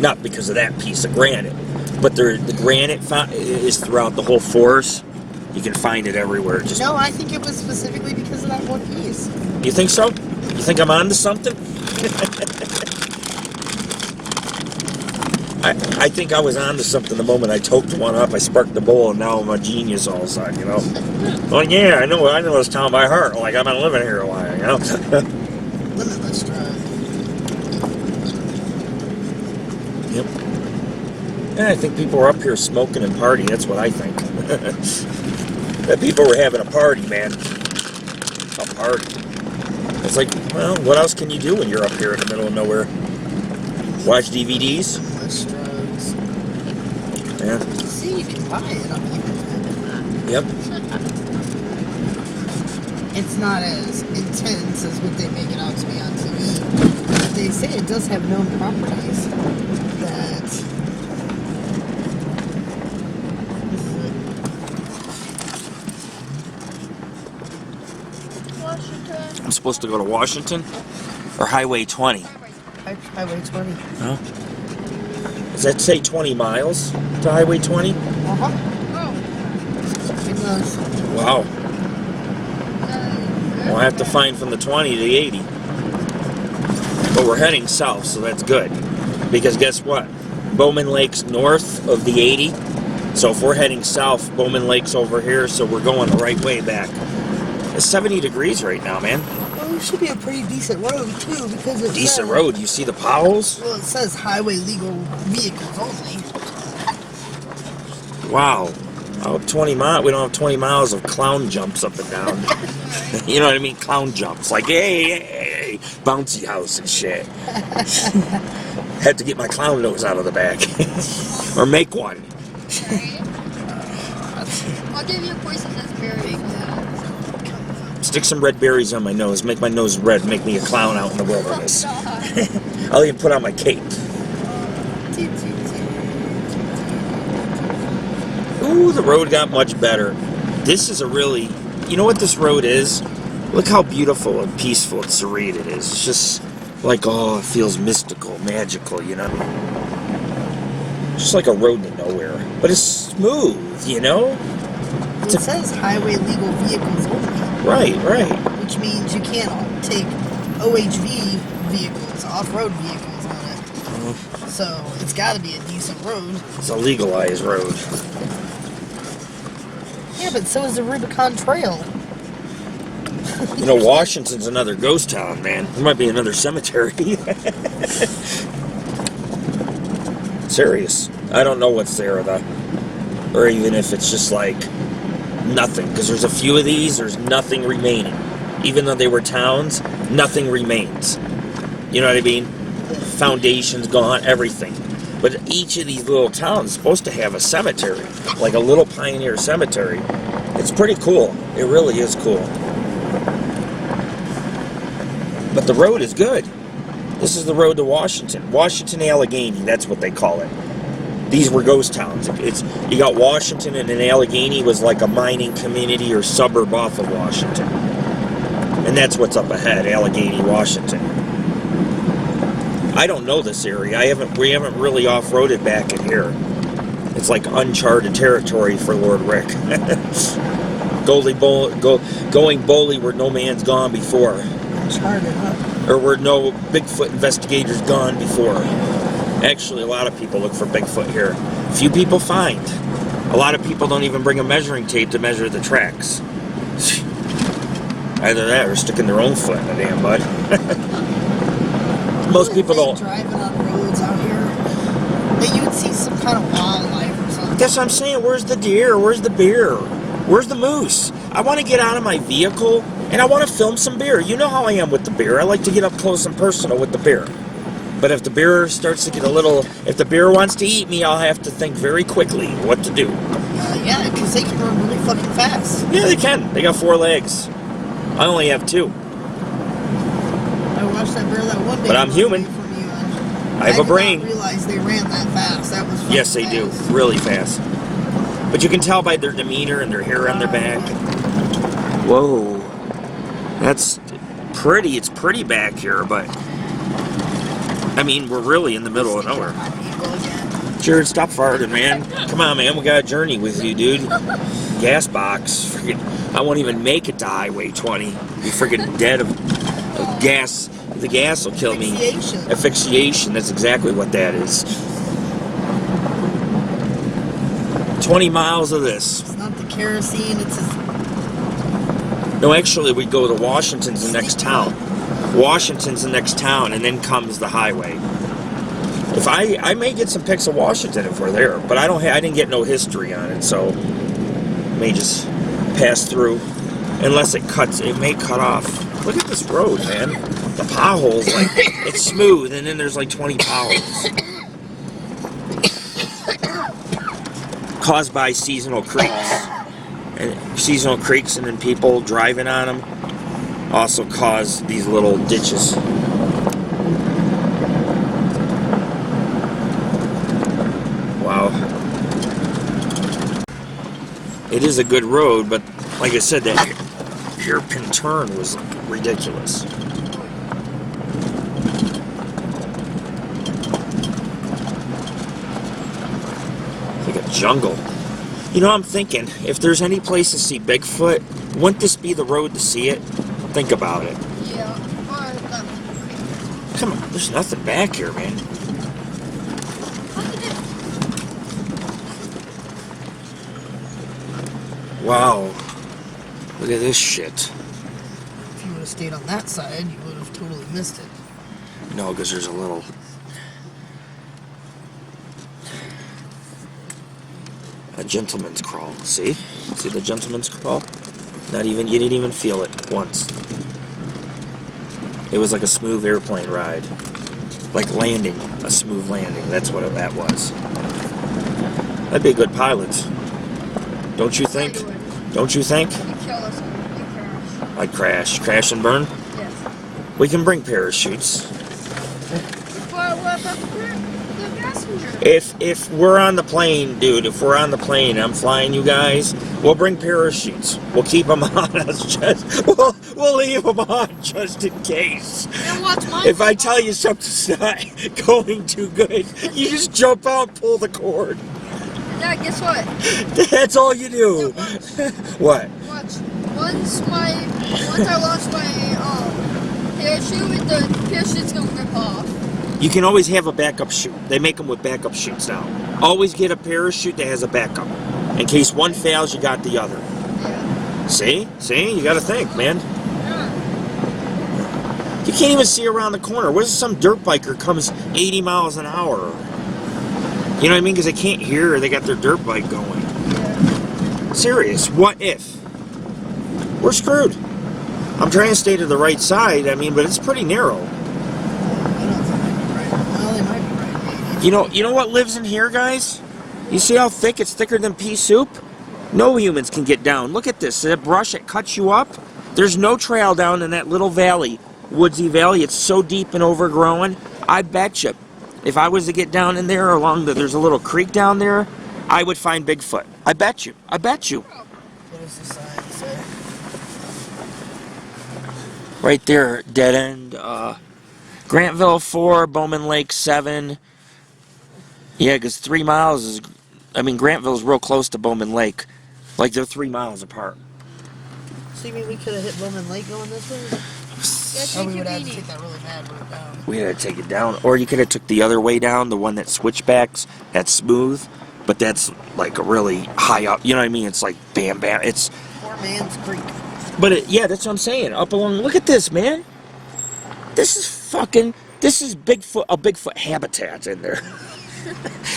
Not because of that piece of granite, but the granite is throughout the whole forest. You can find it everywhere. Just, no, I think it was specifically because of that one piece. You think so? You think I'm onto something? I think I was onto something the moment I toked one up. I sparked the bowl, and now I'm a genius all of a sudden, you know. Well, yeah, I know this town by heart. Like, I've been living here a while, you know. Limitless drive. Yep. Yeah, I think people were up here smoking and partying. That's what I think. That people were having a party, man. A party. It's like, well, what else can you do when you're up here in the middle of nowhere? Watch DVDs? Less drugs. Yeah. See, you can buy it on the internet. Yep. It's not as intense as what they make it out to be on TV. But they say it does have known properties that... This is it. Washington. I'm supposed to go to Washington? Or Highway 20? Highway 20. Huh? Does that say 20 miles to Highway 20? Uh-huh. Oh. It does. Wow. We'll have to find from the 20 to the 80. But we're heading south, so that's good. Because guess what? Bowman Lake's north of the 80. So if we're heading south, Bowman Lake's over here, so we're going the right way back. It's 70 degrees right now, man. Well, it should be a pretty decent road, too, because it Decent says, road. You see the potholes? Well, it says highway legal vehicles only. Wow. Oh, 20 miles. We don't have 20 miles of clown jumps up and down. You know what I mean? Clown jumps. Like, hey, bouncy house and shit. Had to get my clown nose out of the back. Or make one. I'll give you a poisonous berry. Stick some red berries on my nose. Make my nose red. Make me a clown out in the wilderness. I'll even put on my cape. Ooh, the road got much better. This is a really... You know what this road is? Look how beautiful and peaceful and serene it is. It's just like, oh, it feels mystical, magical, you know? Just like a road to nowhere. But it's smooth, you know? It says highway legal vehicles only. Right. Which means you can't take OHV vehicles, off-road vehicles on it. So it's got to be a decent road. It's a legalized road. Yeah, but so is the Rubicon Trail. You know, Washington's another ghost town, man. There might be another cemetery. Serious. I don't know what's there, though. Or even if it's just like nothing. Because there's a few of these, there's nothing remaining. Even though they were towns, nothing remains. You know what I mean? Foundation's gone, everything. But each of these little towns is supposed to have a cemetery. Like a little pioneer cemetery. It's pretty cool. It really is cool. But the road is good. This is the road to Washington. Washington Allegheny, that's what they call it. These were ghost towns. You got Washington, and then Allegheny was like a mining community or suburb off of Washington. And that's what's up ahead, Allegheny, Washington. I don't know this area. We haven't really off-roaded back in here. It's like uncharted territory for Lord Rick. Going boldly where no man's gone before. Uncharted, huh? Or where no Bigfoot investigators gone before. Actually, a lot of people look for Bigfoot here. Few people find. A lot of people don't even bring a measuring tape to measure the tracks. Either that or sticking their own foot in the damn mud. Most people don't. Driving on roads out here, that you would see some kind of wildlife or something. That's what I'm saying. Where's the deer? Where's the bear? Where's the moose? I want to get out of my vehicle and I want to film some bear. You know how I am with the bear. I like to get up close and personal with the bear. But if the bear starts to get if the bear wants to eat me, I'll have to think very quickly what to do. Yeah, because they can run really fucking fast. Yeah, they can. They got 4 legs. I only have 2. I watched that bear that one day. But I'm human. From you, I have a brain. I didn't realize they ran that fast. That was Yes, they do. Really fast. But you can tell by their demeanor and their hair on their back. Whoa. That's pretty. It's pretty back here, but... I mean, we're really in the middle of nowhere. Jared, stop farting, man. Come on, man. We got a journey with you, dude. Gas box. Freaking, I won't even make it to Highway 20. Be freaking dead of gas. The gas will kill me. Asphyxiation. That's exactly what that is. 20 miles of this. It's not the kerosene. It's just... No, actually, we go to Washington's the next town. Washington's the next town, and then comes the highway. If I may get some pics of Washington if we're there, but I didn't get no history on it, so may just pass through. Unless it cuts, it may cut off. Look at this road, man. The potholes, like, it's smooth, and then there's like 20 potholes. Caused by seasonal creeks. And seasonal creeks, and then people driving on them also cause these little ditches. Wow. It is a good road, but like I said, that hairpin turn was ridiculous. It's like a jungle. You know, I'm thinking, if there's any place to see Bigfoot, wouldn't this be the road to see it? Think about it. Yeah. Or that. Come on, there's nothing back here, man. Wow. Look at this shit. If you would have stayed on that side, you would have totally missed it. No, because there's a little... a gentleman's crawl. See? See the gentleman's crawl? Not even, you didn't even feel it once. It was like a smooth airplane ride. Like landing, a smooth landing. That's what that was. That'd be a good pilot. Don't you think? Don't you think? You kill us and you crash. I'd crash. Crash and burn? Yes. We can bring parachutes. But what about the passenger? If we're on the plane, dude, if we're on the plane, I'm flying you guys, we'll bring parachutes. We'll keep them on us just, we'll leave them on just in case. And what's mine? If I tell you something's not going too good, you just jump out and pull the cord. Yeah, guess what? That's all you do. What? Watch. Once I lost my parachute, the parachute's gonna rip off. You can always have a backup chute. They make them with backup chutes now. Always get a parachute that has a backup. In case one fails, you got the other. Yeah. See? See? You gotta think, man. Yeah. You can't even see around the corner. What if some dirt biker comes 80 miles an hour? You know what I mean? Because they can't hear, they got their dirt bike going. Yeah. Serious. What if? We're screwed. I'm trying to stay to the right side, I mean, but it's pretty narrow. Well, they might be right, maybe. You know what lives in here, guys? You see how thick? It's thicker than pea soup? No humans can get down. Look at this. That brush, it cuts you up. There's no trail down in that little valley, woodsy valley. It's so deep and overgrown. I bet you, if I was to get down in there there's a little creek down there, I would find Bigfoot. I bet you. I bet you. What does the sign say? Right there, dead end. Graniteville 4, Bowman Lake 7. Yeah, because 3 miles is... I mean, Graniteville's real close to Bowman Lake. Like, they're 3 miles apart. So you mean we could have hit Bowman Lake going this way? Yeah, Or take we your would have to beanie. take that really bad route down. We had to take it down. Or you could have took the other way down, the one that switchbacks. That's smooth. But that's, like, a really high up... You know what I mean? It's like, bam, bam. It's... Poor man's creek. But, yeah, that's what I'm saying. Up along... Look at this, man. This is fucking... This is Bigfoot... A Bigfoot habitat in there.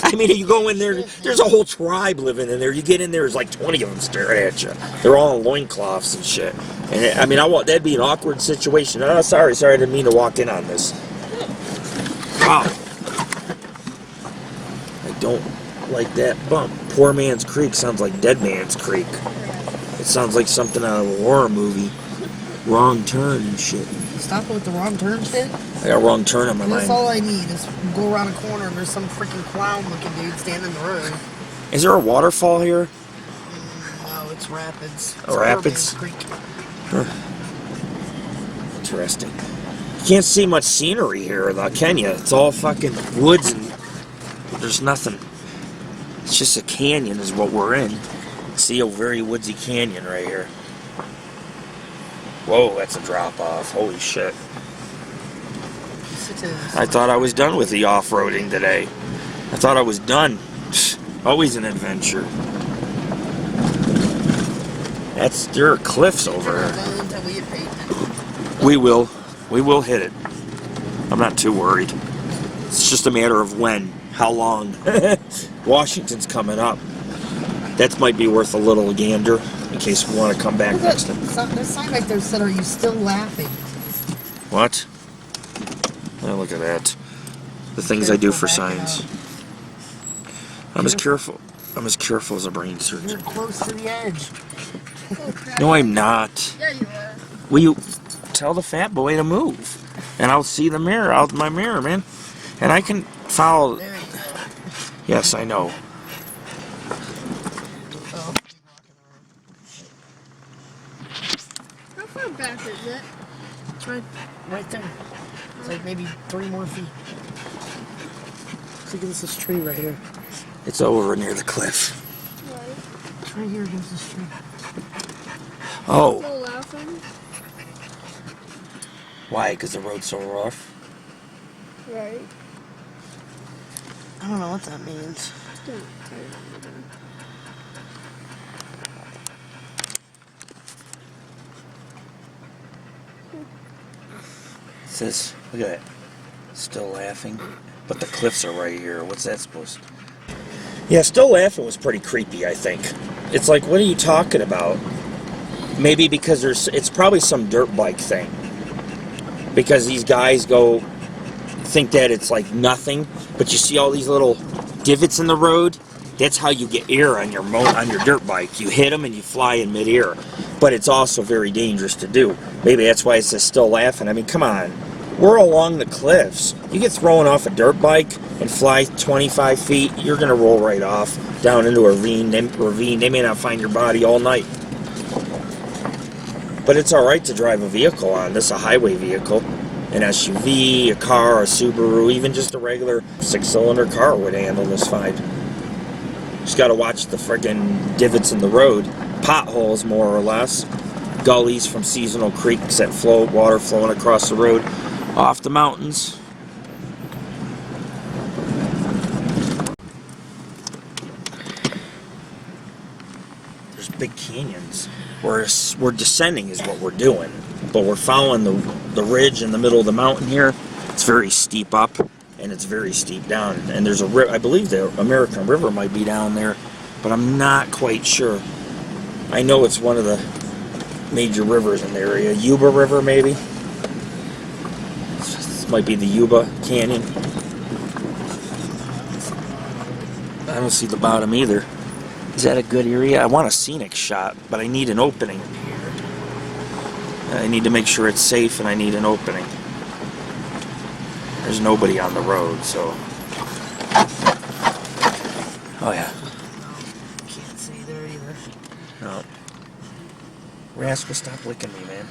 I mean, you go in there, there's a whole tribe living in there. You get in there, there's like 20 of them staring at you. They're all in loincloths and shit. And I mean, that'd be an awkward situation. Oh, sorry, I didn't mean to walk in on this. Wow. I don't like that bump. Poor Man's Creek sounds like Dead Man's Creek. It sounds like something out of a horror movie. Wrong turn and shit. Stop it with the wrong turn shit. I got a wrong turn on my That's mind. all I need is go around a corner and there's some freaking clown looking dude standing in the road. Is there a waterfall here? No, it's rapids. It's Oh, rapids? Poor Man's Creek. Interesting. You can't see much scenery here, though, can you? It's all fucking woods and there's nothing. It's just a canyon is what we're in. See a very woodsy canyon right here. Whoa, that's a drop off. Holy shit. Yes, it is. I thought I was done with the off-roading today. I thought I was done. Always an adventure. There are cliffs over here. Until we get pavement. We will hit it. I'm not too worried. It's just a matter of when, how long. Washington's coming up. That might be worth a little gander. case we want to come back next time. There's a sign back there said, "Are you still laughing?" What? Oh, look at that. The things I do for Careful backing signs. up. I'm as careful as a brain surgeon. You're close to the edge. Oh, crap. No, I'm not. Yeah, you are. Will you tell the fat boy to move? And I'll see the mirror out my mirror, man. And I can follow. There you go. Yes, I know. Oh. How far back is it? It's right there. It's like maybe 3 more feet. Look at this tree right here. It's over near the cliff. Right. It's right here against this tree. Oh, Still laughing? why? Because the road's so rough? Right. I don't know what that means. Don't tell me. It says, look at that. Still laughing. But the cliffs are right here. What's that supposed to? Yeah, still laughing was pretty creepy, I think. It's like, what are you talking about? Maybe because it's probably some dirt bike thing. Because these guys think that it's like nothing, but you see all these little divots in the road. That's how you get air on your dirt bike. You hit them and you fly in midair. But it's also very dangerous to do. Maybe that's why it says still laughing. I mean, come on. We're along the cliffs. You get thrown off a dirt bike and fly 25 feet, you're going to roll right off down into a ravine. They may not find your body all night. But it's all right to drive a vehicle on. This is a highway vehicle. An SUV, a car, a Subaru, even just a regular 6-cylinder car would handle this fine. Just got to watch the friggin' divots in the road. Potholes, more or less. Gullies from seasonal creeks that flow, water flowing across the road off the mountains. There's big canyons. We're descending is what we're doing, but we're following the ridge in the middle of the mountain here. It's very steep up and it's very steep down, and there's I believe the American River might be down there, but I'm not quite sure. I know it's one of the major rivers in the area. Yuba River, maybe. This might be the Yuba Canyon. I don't see the bottom either. Is that a good area? I want a scenic shot, but I need an opening. I need to make sure it's safe, and I need an opening. There's nobody on the road, so... Oh, yeah. Can't see there either. No. Rascal, stop licking me, man.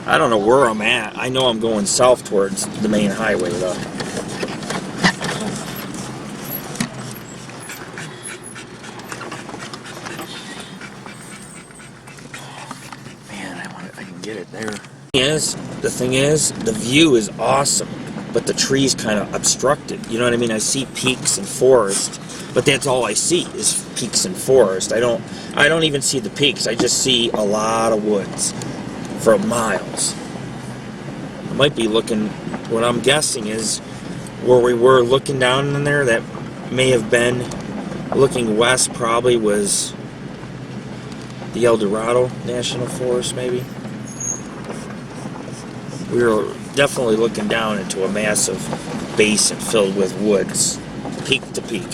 I don't know where I'm at. I know I'm going south towards the main highway, though. I can get it there. The thing is, the view is awesome, but the trees kind of obstruct it. You know what I mean? I see peaks and forest, but that's all I see is peaks and forest. I don't even see the peaks. I just see a lot of woods for miles. I might be looking. What I'm guessing is where we were looking down in there. That may have been looking west. Probably was the El Dorado National Forest, maybe. We were definitely looking down into a massive basin filled with woods, peak to peak.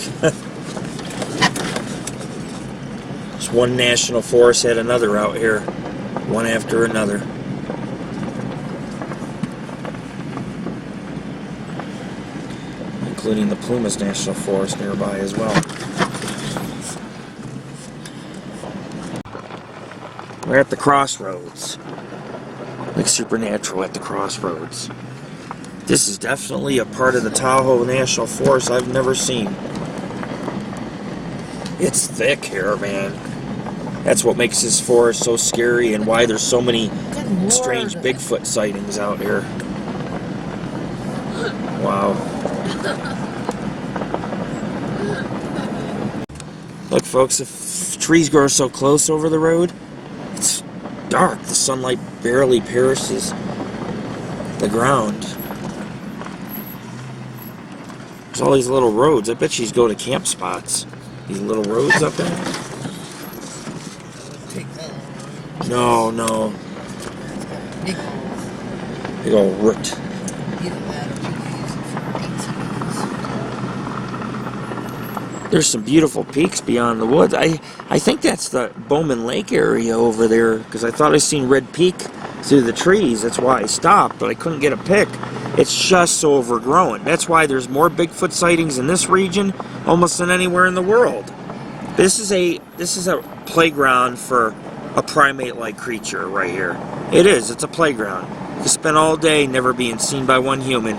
Just one national forest had another out here, one after another. Including the Plumas National Forest nearby as well. We're at the crossroads. Like Supernatural at the crossroads. This is definitely a part of the Tahoe National Forest I've never seen. It's thick here, man. That's what makes this forest so scary and why there's so many strange Bigfoot sightings out here. Wow. Look, folks, if trees grow so close over the road, it's dark. The sunlight barely pierces the ground. There's all these little roads. I bet you go to camp spots. These little roads up there. No, no. Big holes. Big old root. Either that or we can use it for ATVs. There's some beautiful peaks beyond the woods. I think that's the Bowman Lake area over there, because I thought I seen Red Peak through the trees. That's why I stopped, but I couldn't get a pic. It's just so overgrown. That's why there's more Bigfoot sightings in this region almost than anywhere in the world. This is a playground for a primate-like creature right here. It is. It's a playground. You can spend all day never being seen by one human.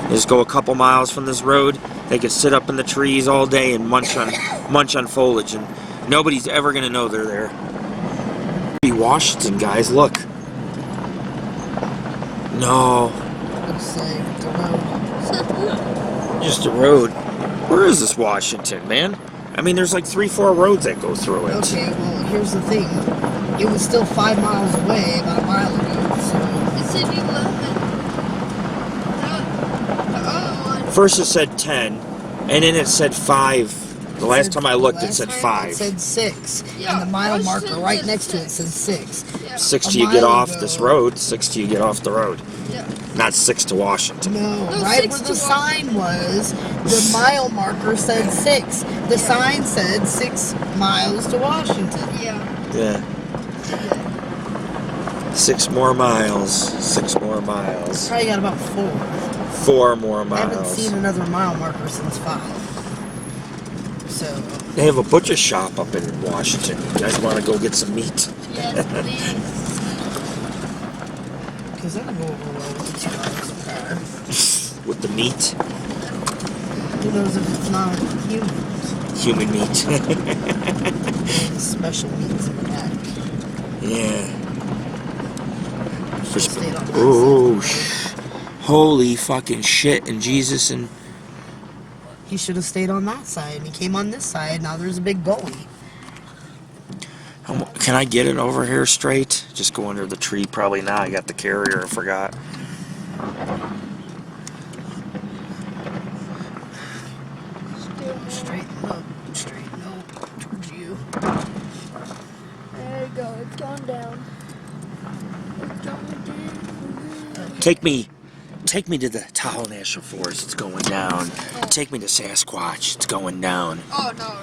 You just go a couple miles from this road. They could sit up in the trees all day and munch on foliage, and nobody's ever gonna know they're there. Be Washington, guys. Look. No. Looks like the road. Just a road. Where is this Washington, man? I mean, there's like 3-4 roads that go through it. Okay, well, here's the thing. It was still 5 miles away about a mile ago, so... It said 11. The other one. First it said 10, and then it said 5. The last time I looked, it said Last time 5. It said 6, Yeah, and the mile marker Washington right said next to it 6. says 6. Yeah. 6 A till you get mile off ago. this road, 6 till you get off the road. Yeah. Not 6 to Washington. No, No, right 6 where to the sign was, the mile marker said 6. The sign said 6 miles to Washington. Yeah. Yeah. 6 more miles. 6 more miles. Probably got about 4. 4 more I haven't miles. seen another mile marker since 5. So, They have a butcher shop up in Washington. You guys want to go get some meat? Yes, please. because that'll go over well with the 2 hours of car. With the meat? Who knows if it's not human? Human meat. Special meats in the back. Yeah. Should've stayed on that Oh, side. holy fucking shit and Jesus and... He should have stayed on that side, and he came on this side. Now there's a big gully. Can I get it over here straight? Just go under the tree. Probably not. I got the carrier. I forgot. Straighten up, straighten up towards you. There you go. It's going down. It's going down. Take me to the Tahoe National Forest. It's going down. Take me to Sasquatch. It's going down. Oh no,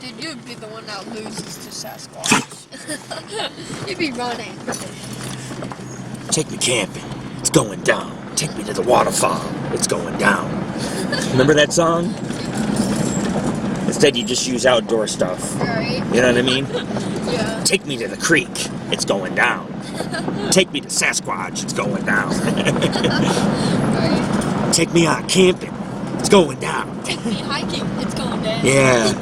dude, you'd be the one that loses to Sasquatch. You'd be running. Take me camping. It's going down. Take me to the waterfall. It's going down. Remember that song? Instead, you just use outdoor stuff. Right? You know what I mean? Yeah. Take me to the creek. It's going down. Take me to Sasquatch. It's going down. Right. Take me out camping. It's going down. Take me hiking. It's going down. Yeah.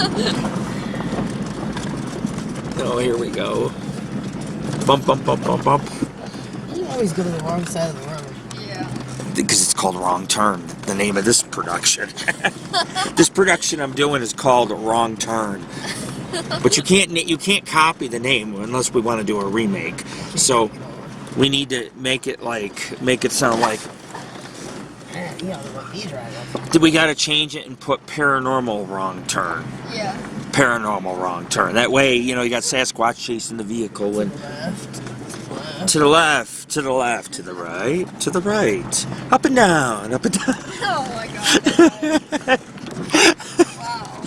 Oh, here we go. Bump, bump, bump, bump, bump. You always go to the wrong side of the road. Yeah. Because it's called Wrong Turn. The name of this production. This production I'm doing is called Wrong Turn. But you can't copy the name unless we want to do a remake. So we need to make it sound like. Man, you gotta let me drive up. We got to change it and put Paranormal Wrong Turn. Yeah. Paranormal Wrong Turn. That way, you get Sasquatch chasing the vehicle and Left. to the left, to the left, to the right, to the right, up and down, up and down. Oh my god. Wow.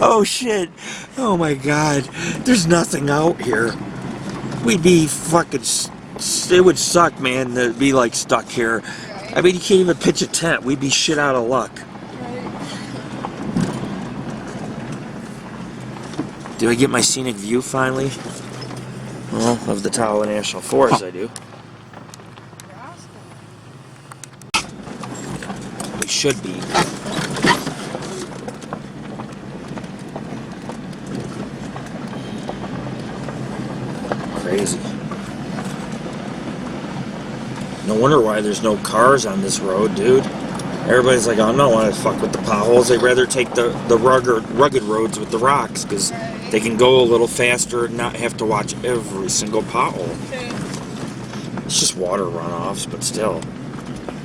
Oh shit! Oh my god! There's nothing out here. We'd be fucking. It would suck, man, to be like stuck here. I mean, you can't even pitch a tent. We'd be shit out of luck. Do I get my scenic view finally? Well, of the Tahoe National Forest, I do. We should be. Crazy. No wonder why there's no cars on this road, dude. Everybody's like, I don't want to fuck with the potholes. They'd rather take the rugged roads with the rocks because they can go a little faster and not have to watch every single pothole. It's just water runoffs, but still,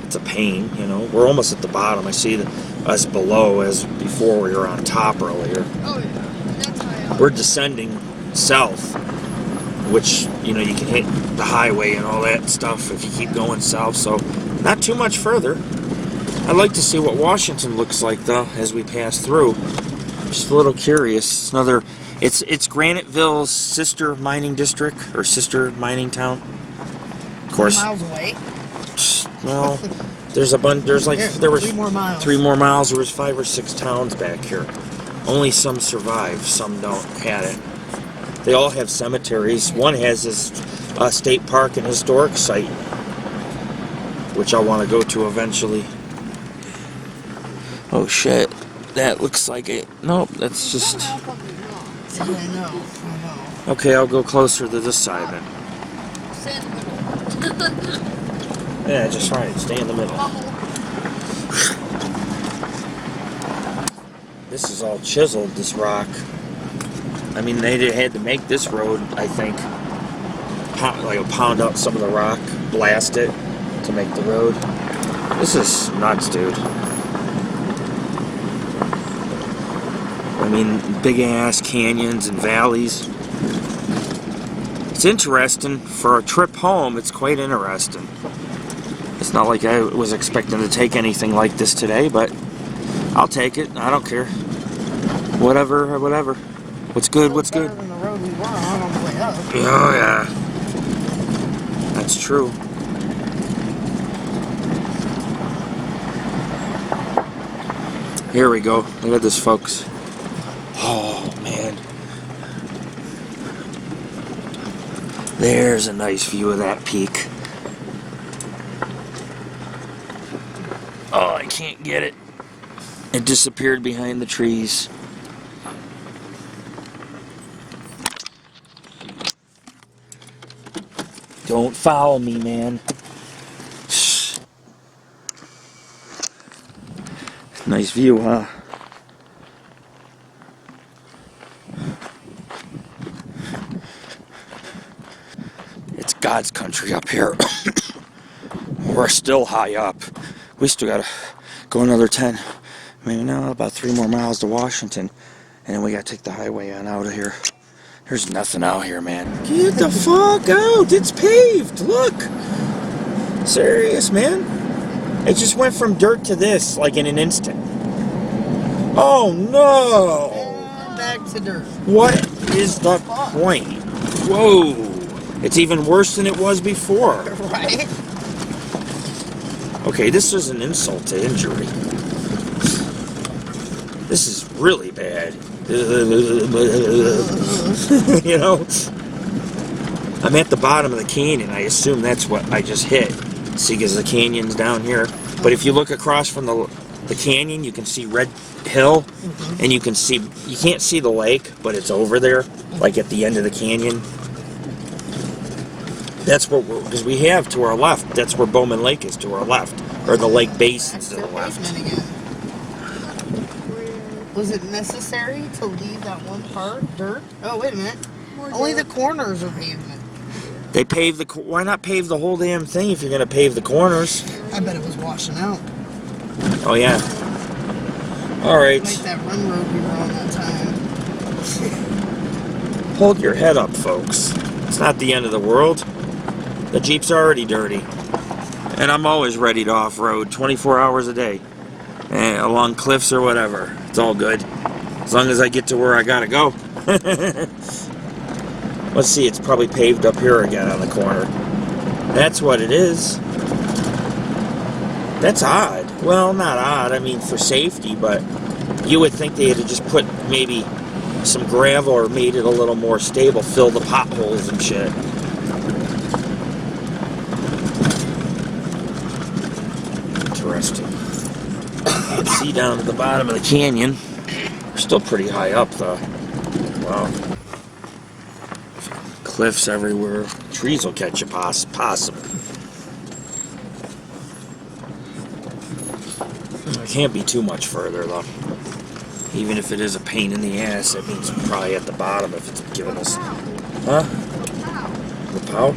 it's a pain, We're almost at the bottom. I see us below as before we were on top earlier. Oh yeah. That's high up. we're descending south, which, you know, you can hit the highway and all that stuff if you keep going south, so not too much further. I'd like to see what Washington looks like, though, as we pass through. Just a little curious. It's Graniteville's sister mining district, or sister mining town. Of course. 3 miles away. Well, there's a bunch. There was 3 more miles. 3 more miles. There was 5 or 6 towns back here. Only some survive. Some don't had it. They all have cemeteries. One has this state park and historic site, which I want to go to eventually. Oh shit! That looks like it. Nope, that's just. I know. Okay, I'll go closer to this side then. Stand in the middle. Yeah, just right. Stay in the middle. This is all chiseled, this rock. I mean, they had to make this road, I think, pound out some of the rock, blast it to make the road. This is nuts, dude. I mean, big-ass canyons and valleys. It's interesting. For a trip home, it's quite interesting. It's not like I was expecting to take anything like this today, but I'll take it. I don't care. Whatever. What's good? What's good? Better than the road we were on the way up. Oh, yeah. That's true. Here we go. Look at this, folks. Oh, man. There's a nice view of that peak. Oh, I can't get it. It disappeared behind the trees. Don't foul me, man. Nice view, huh? It's God's country up here. We're still high up. We still gotta go another 10, maybe no, about 3 more miles to Washington. And then we gotta take the highway on out of here. There's nothing out here, man. Get the fuck out! It's paved! Look! Serious, man? It just went from dirt to this, like in an instant. Oh no! And back to dirt. What is the point? Whoa! It's even worse than it was before. Right? Okay, this is an insult to injury. This is really bad. You know? I'm at the bottom of the canyon. I assume that's what I just hit. See, because the canyon's down here. But if you look across from the canyon, you can see Red Hill. And you can't see the lake, but it's over there, like at the end of the canyon. That's where because we have to our left. That's where Bowman Lake is to our left, or the lake basin's to the left. Again. Was it necessary to leave that one part dirt? Oh, wait a minute. Only the corners are pavement. They pave why not pave the whole damn thing if you're gonna pave the corners? I bet it was washing out. Oh yeah. All right. Like that run road we were on that time. Hold your head up, folks. It's not the end of the world. The Jeep's already dirty. And I'm always ready to off-road 24 hours a day. Along cliffs or whatever. It's all good. As long as I get to where I gotta go. Let's see, it's probably paved up here again on the corner. That's what it is. That's odd. Well, not odd, I mean for safety, but you would think they had to just put maybe some gravel or made it a little more stable, fill the potholes and shit. Interesting. You can see down at the bottom of the canyon. We're still pretty high up though. Wow. Cliffs everywhere. Trees will catch you possible. It can't be too much further though. Even if it is a pain in the ass, that means we're probably at the bottom if it's giving us... Huh? The pow?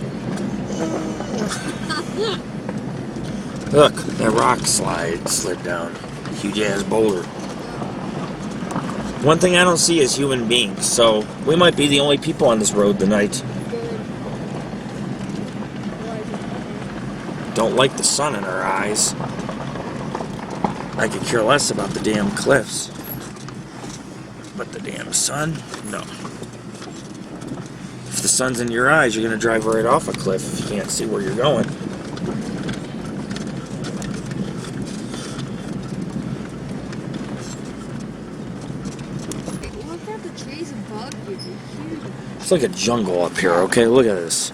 Look, that rock slid down. Huge ass boulder. One thing I don't see is human beings, so we might be the only people on this road tonight. Don't like the sun in our eyes. I could care less about the damn cliffs. But the damn sun? No. If the sun's in your eyes, you're going to drive right off a cliff if you can't see where you're going. Look at the trees above you. They're huge. It's like a jungle up here, okay? Look at this.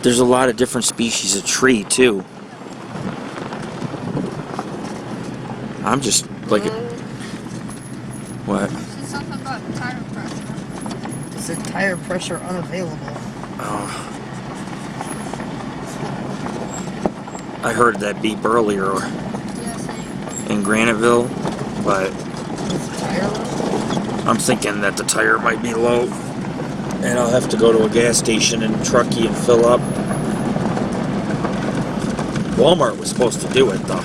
There's a lot of different species of tree, too. I'm just like... What? It's something about tire pressure. It said tire pressure unavailable. Oh. I heard that beep earlier Yeah, same. in Graniteville, but Is the tire low? I'm thinking that the tire might be low. And I'll have to go to a gas station in Truckee and fill up. Walmart was supposed to do it, though.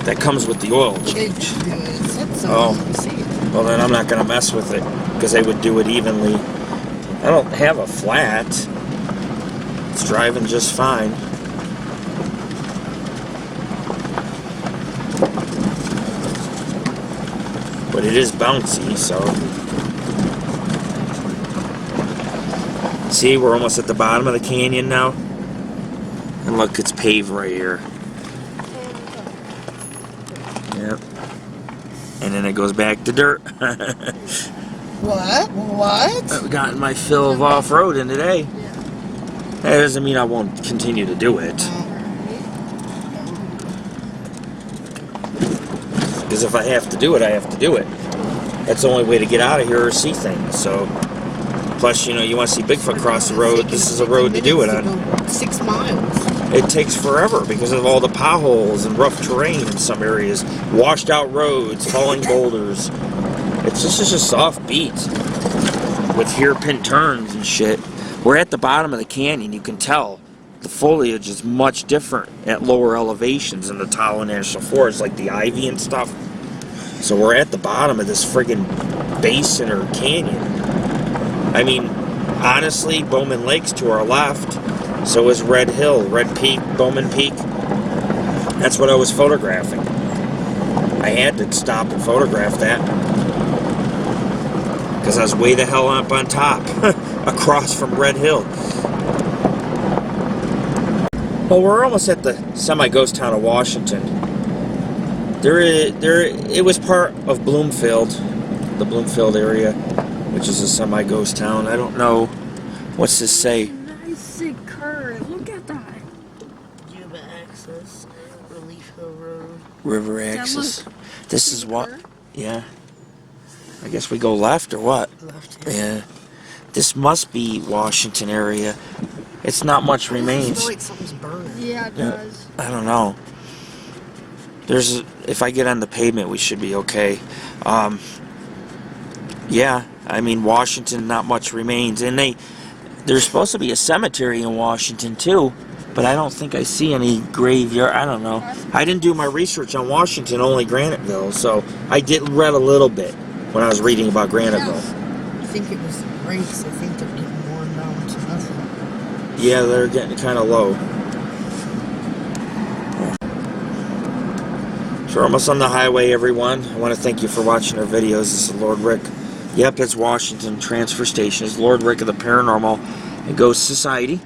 That comes with the oil change. It said so Oh. on the receipt. Well, then I'm not going to mess with it, because they would do it evenly. I don't have a flat. It's driving just fine. But it is bouncy, so... See, we're almost at the bottom of the canyon now. And look, it's paved right here. Yep. And then it goes back to dirt. What? What? I've gotten my fill of off-roading today. Yeah. That doesn't mean I won't continue to do it. Because if I have to do it, I have to do it. That's the only way to get out of here or see things. So, plus, you know, you want to see Bigfoot cross the road. This is a road to do it on. 6 miles. It takes forever because of all the potholes and rough terrain in some areas, washed out roads, falling boulders. It's just a soft beat with hairpin turns and shit. We're at the bottom of the canyon. You can tell the foliage is much different at lower elevations in the Tahoe National Forest, like the ivy and stuff. So we're at the bottom of this friggin' basin or canyon. I mean, honestly, Bowman Lake's to our left. So is Red Hill, Red Peak, Bowman Peak. That's what I was photographing. I had to stop and photograph that. Because I was way the hell up on top. Across from Red Hill. Well, we're almost at the semi-ghost town of Washington. It was part of Bloomfield. The Bloomfield area. Which is a semi-ghost town. I don't know. What's this say? Nice curve. Look at that. Juba access. Relief Hill Road. River access. This is what... Yeah. I guess we go left or what? Left hand. Yeah. This must be Washington area. It's not much I remains. feel like something's burning. Yeah, it does. I don't know. If I get on the pavement, we should be okay. Yeah, I mean, Washington, not much remains. And there's supposed to be a cemetery in Washington, too. But I don't think I see any graveyard. I don't know. I didn't do my research on Washington, only Graniteville. So I did read a little bit when I was reading about Graniteville. I think it was the brakes. I think they're getting worn down to nothing. Yeah, they're getting kind of low. So we're almost on the highway, everyone. I want to thank you for watching our videos. This is Lord Rick. Yep, it's Washington Transfer Station. It's Lord Rick of the Paranormal and Ghost Society.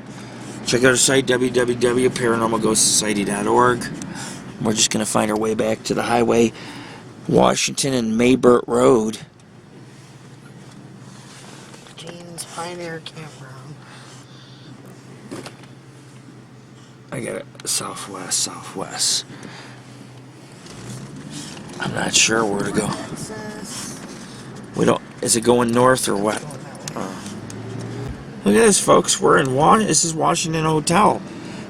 Check out our site, www.paranormalghostsociety.org. We're just going to find our way back to the highway, Washington and Maybert Road. James Pioneer Campground. I got it. Southwest. I'm not sure where to go. Access. We don't. Is it going north or what? Look at this, folks. We're in This is Washington Hotel.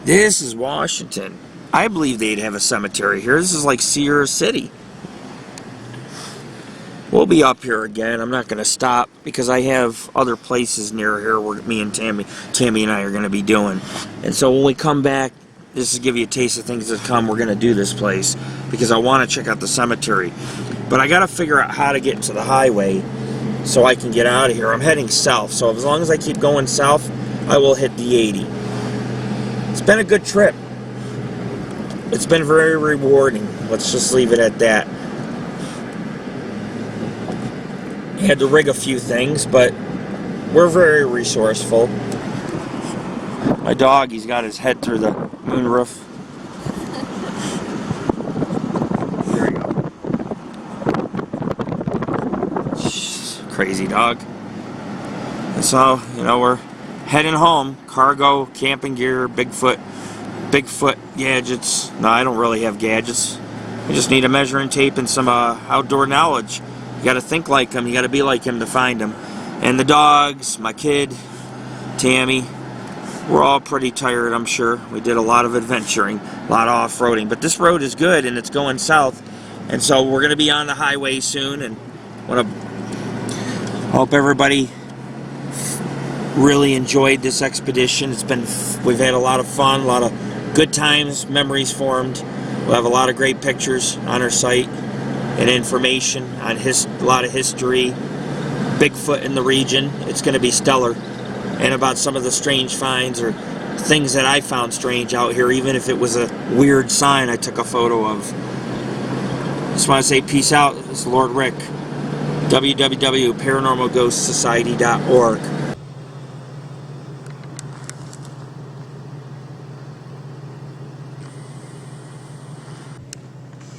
This is Washington. I believe they'd have a cemetery here. This is like Sierra City. We'll be up here again. I'm not going to stop because I have other places near here where me and Tammy and I are going to be doing. And so when we come back, this is give you a taste of things that come. We're going to do this place because I want to check out the cemetery. But I got to figure out how to get to the highway so I can get out of here. I'm heading south, so as long as I keep going south, I will hit the 80. It's been a good trip. It's been very rewarding. Let's just leave it at that. Had to rig a few things, but we're very resourceful. My dog, he's got his head through the moonroof. There you go. Crazy dog. And so, you know, we're heading home. Cargo, camping gear, Bigfoot gadgets. No, I don't really have gadgets. I just need a measuring tape and some outdoor knowledge. You gotta think like him, you gotta be like him to find him. And the dogs, my kid, Tammy, we're all pretty tired, I'm sure. We did a lot of adventuring, a lot of off-roading. But this road is good, and it's going south. And so we're going to be on the highway soon. And want to hope everybody really enjoyed this expedition. We've had a lot of fun, a lot of good times, memories formed. We'll have a lot of great pictures on our site and information on a lot of history, Bigfoot in the region. It's going to be stellar. And about some of the strange finds or things that I found strange out here, even if it was a weird sign I took a photo of. Just want to say peace out. This is Lord Rick. www.paranormalghostsociety.org.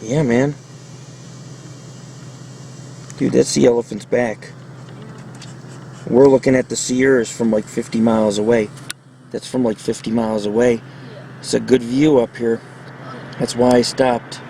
Yeah, man. Dude, that's the elephant's back. We're looking at the Sierras from like 50 miles away. That's from like 50 miles away. It's a good view up here. That's why I stopped.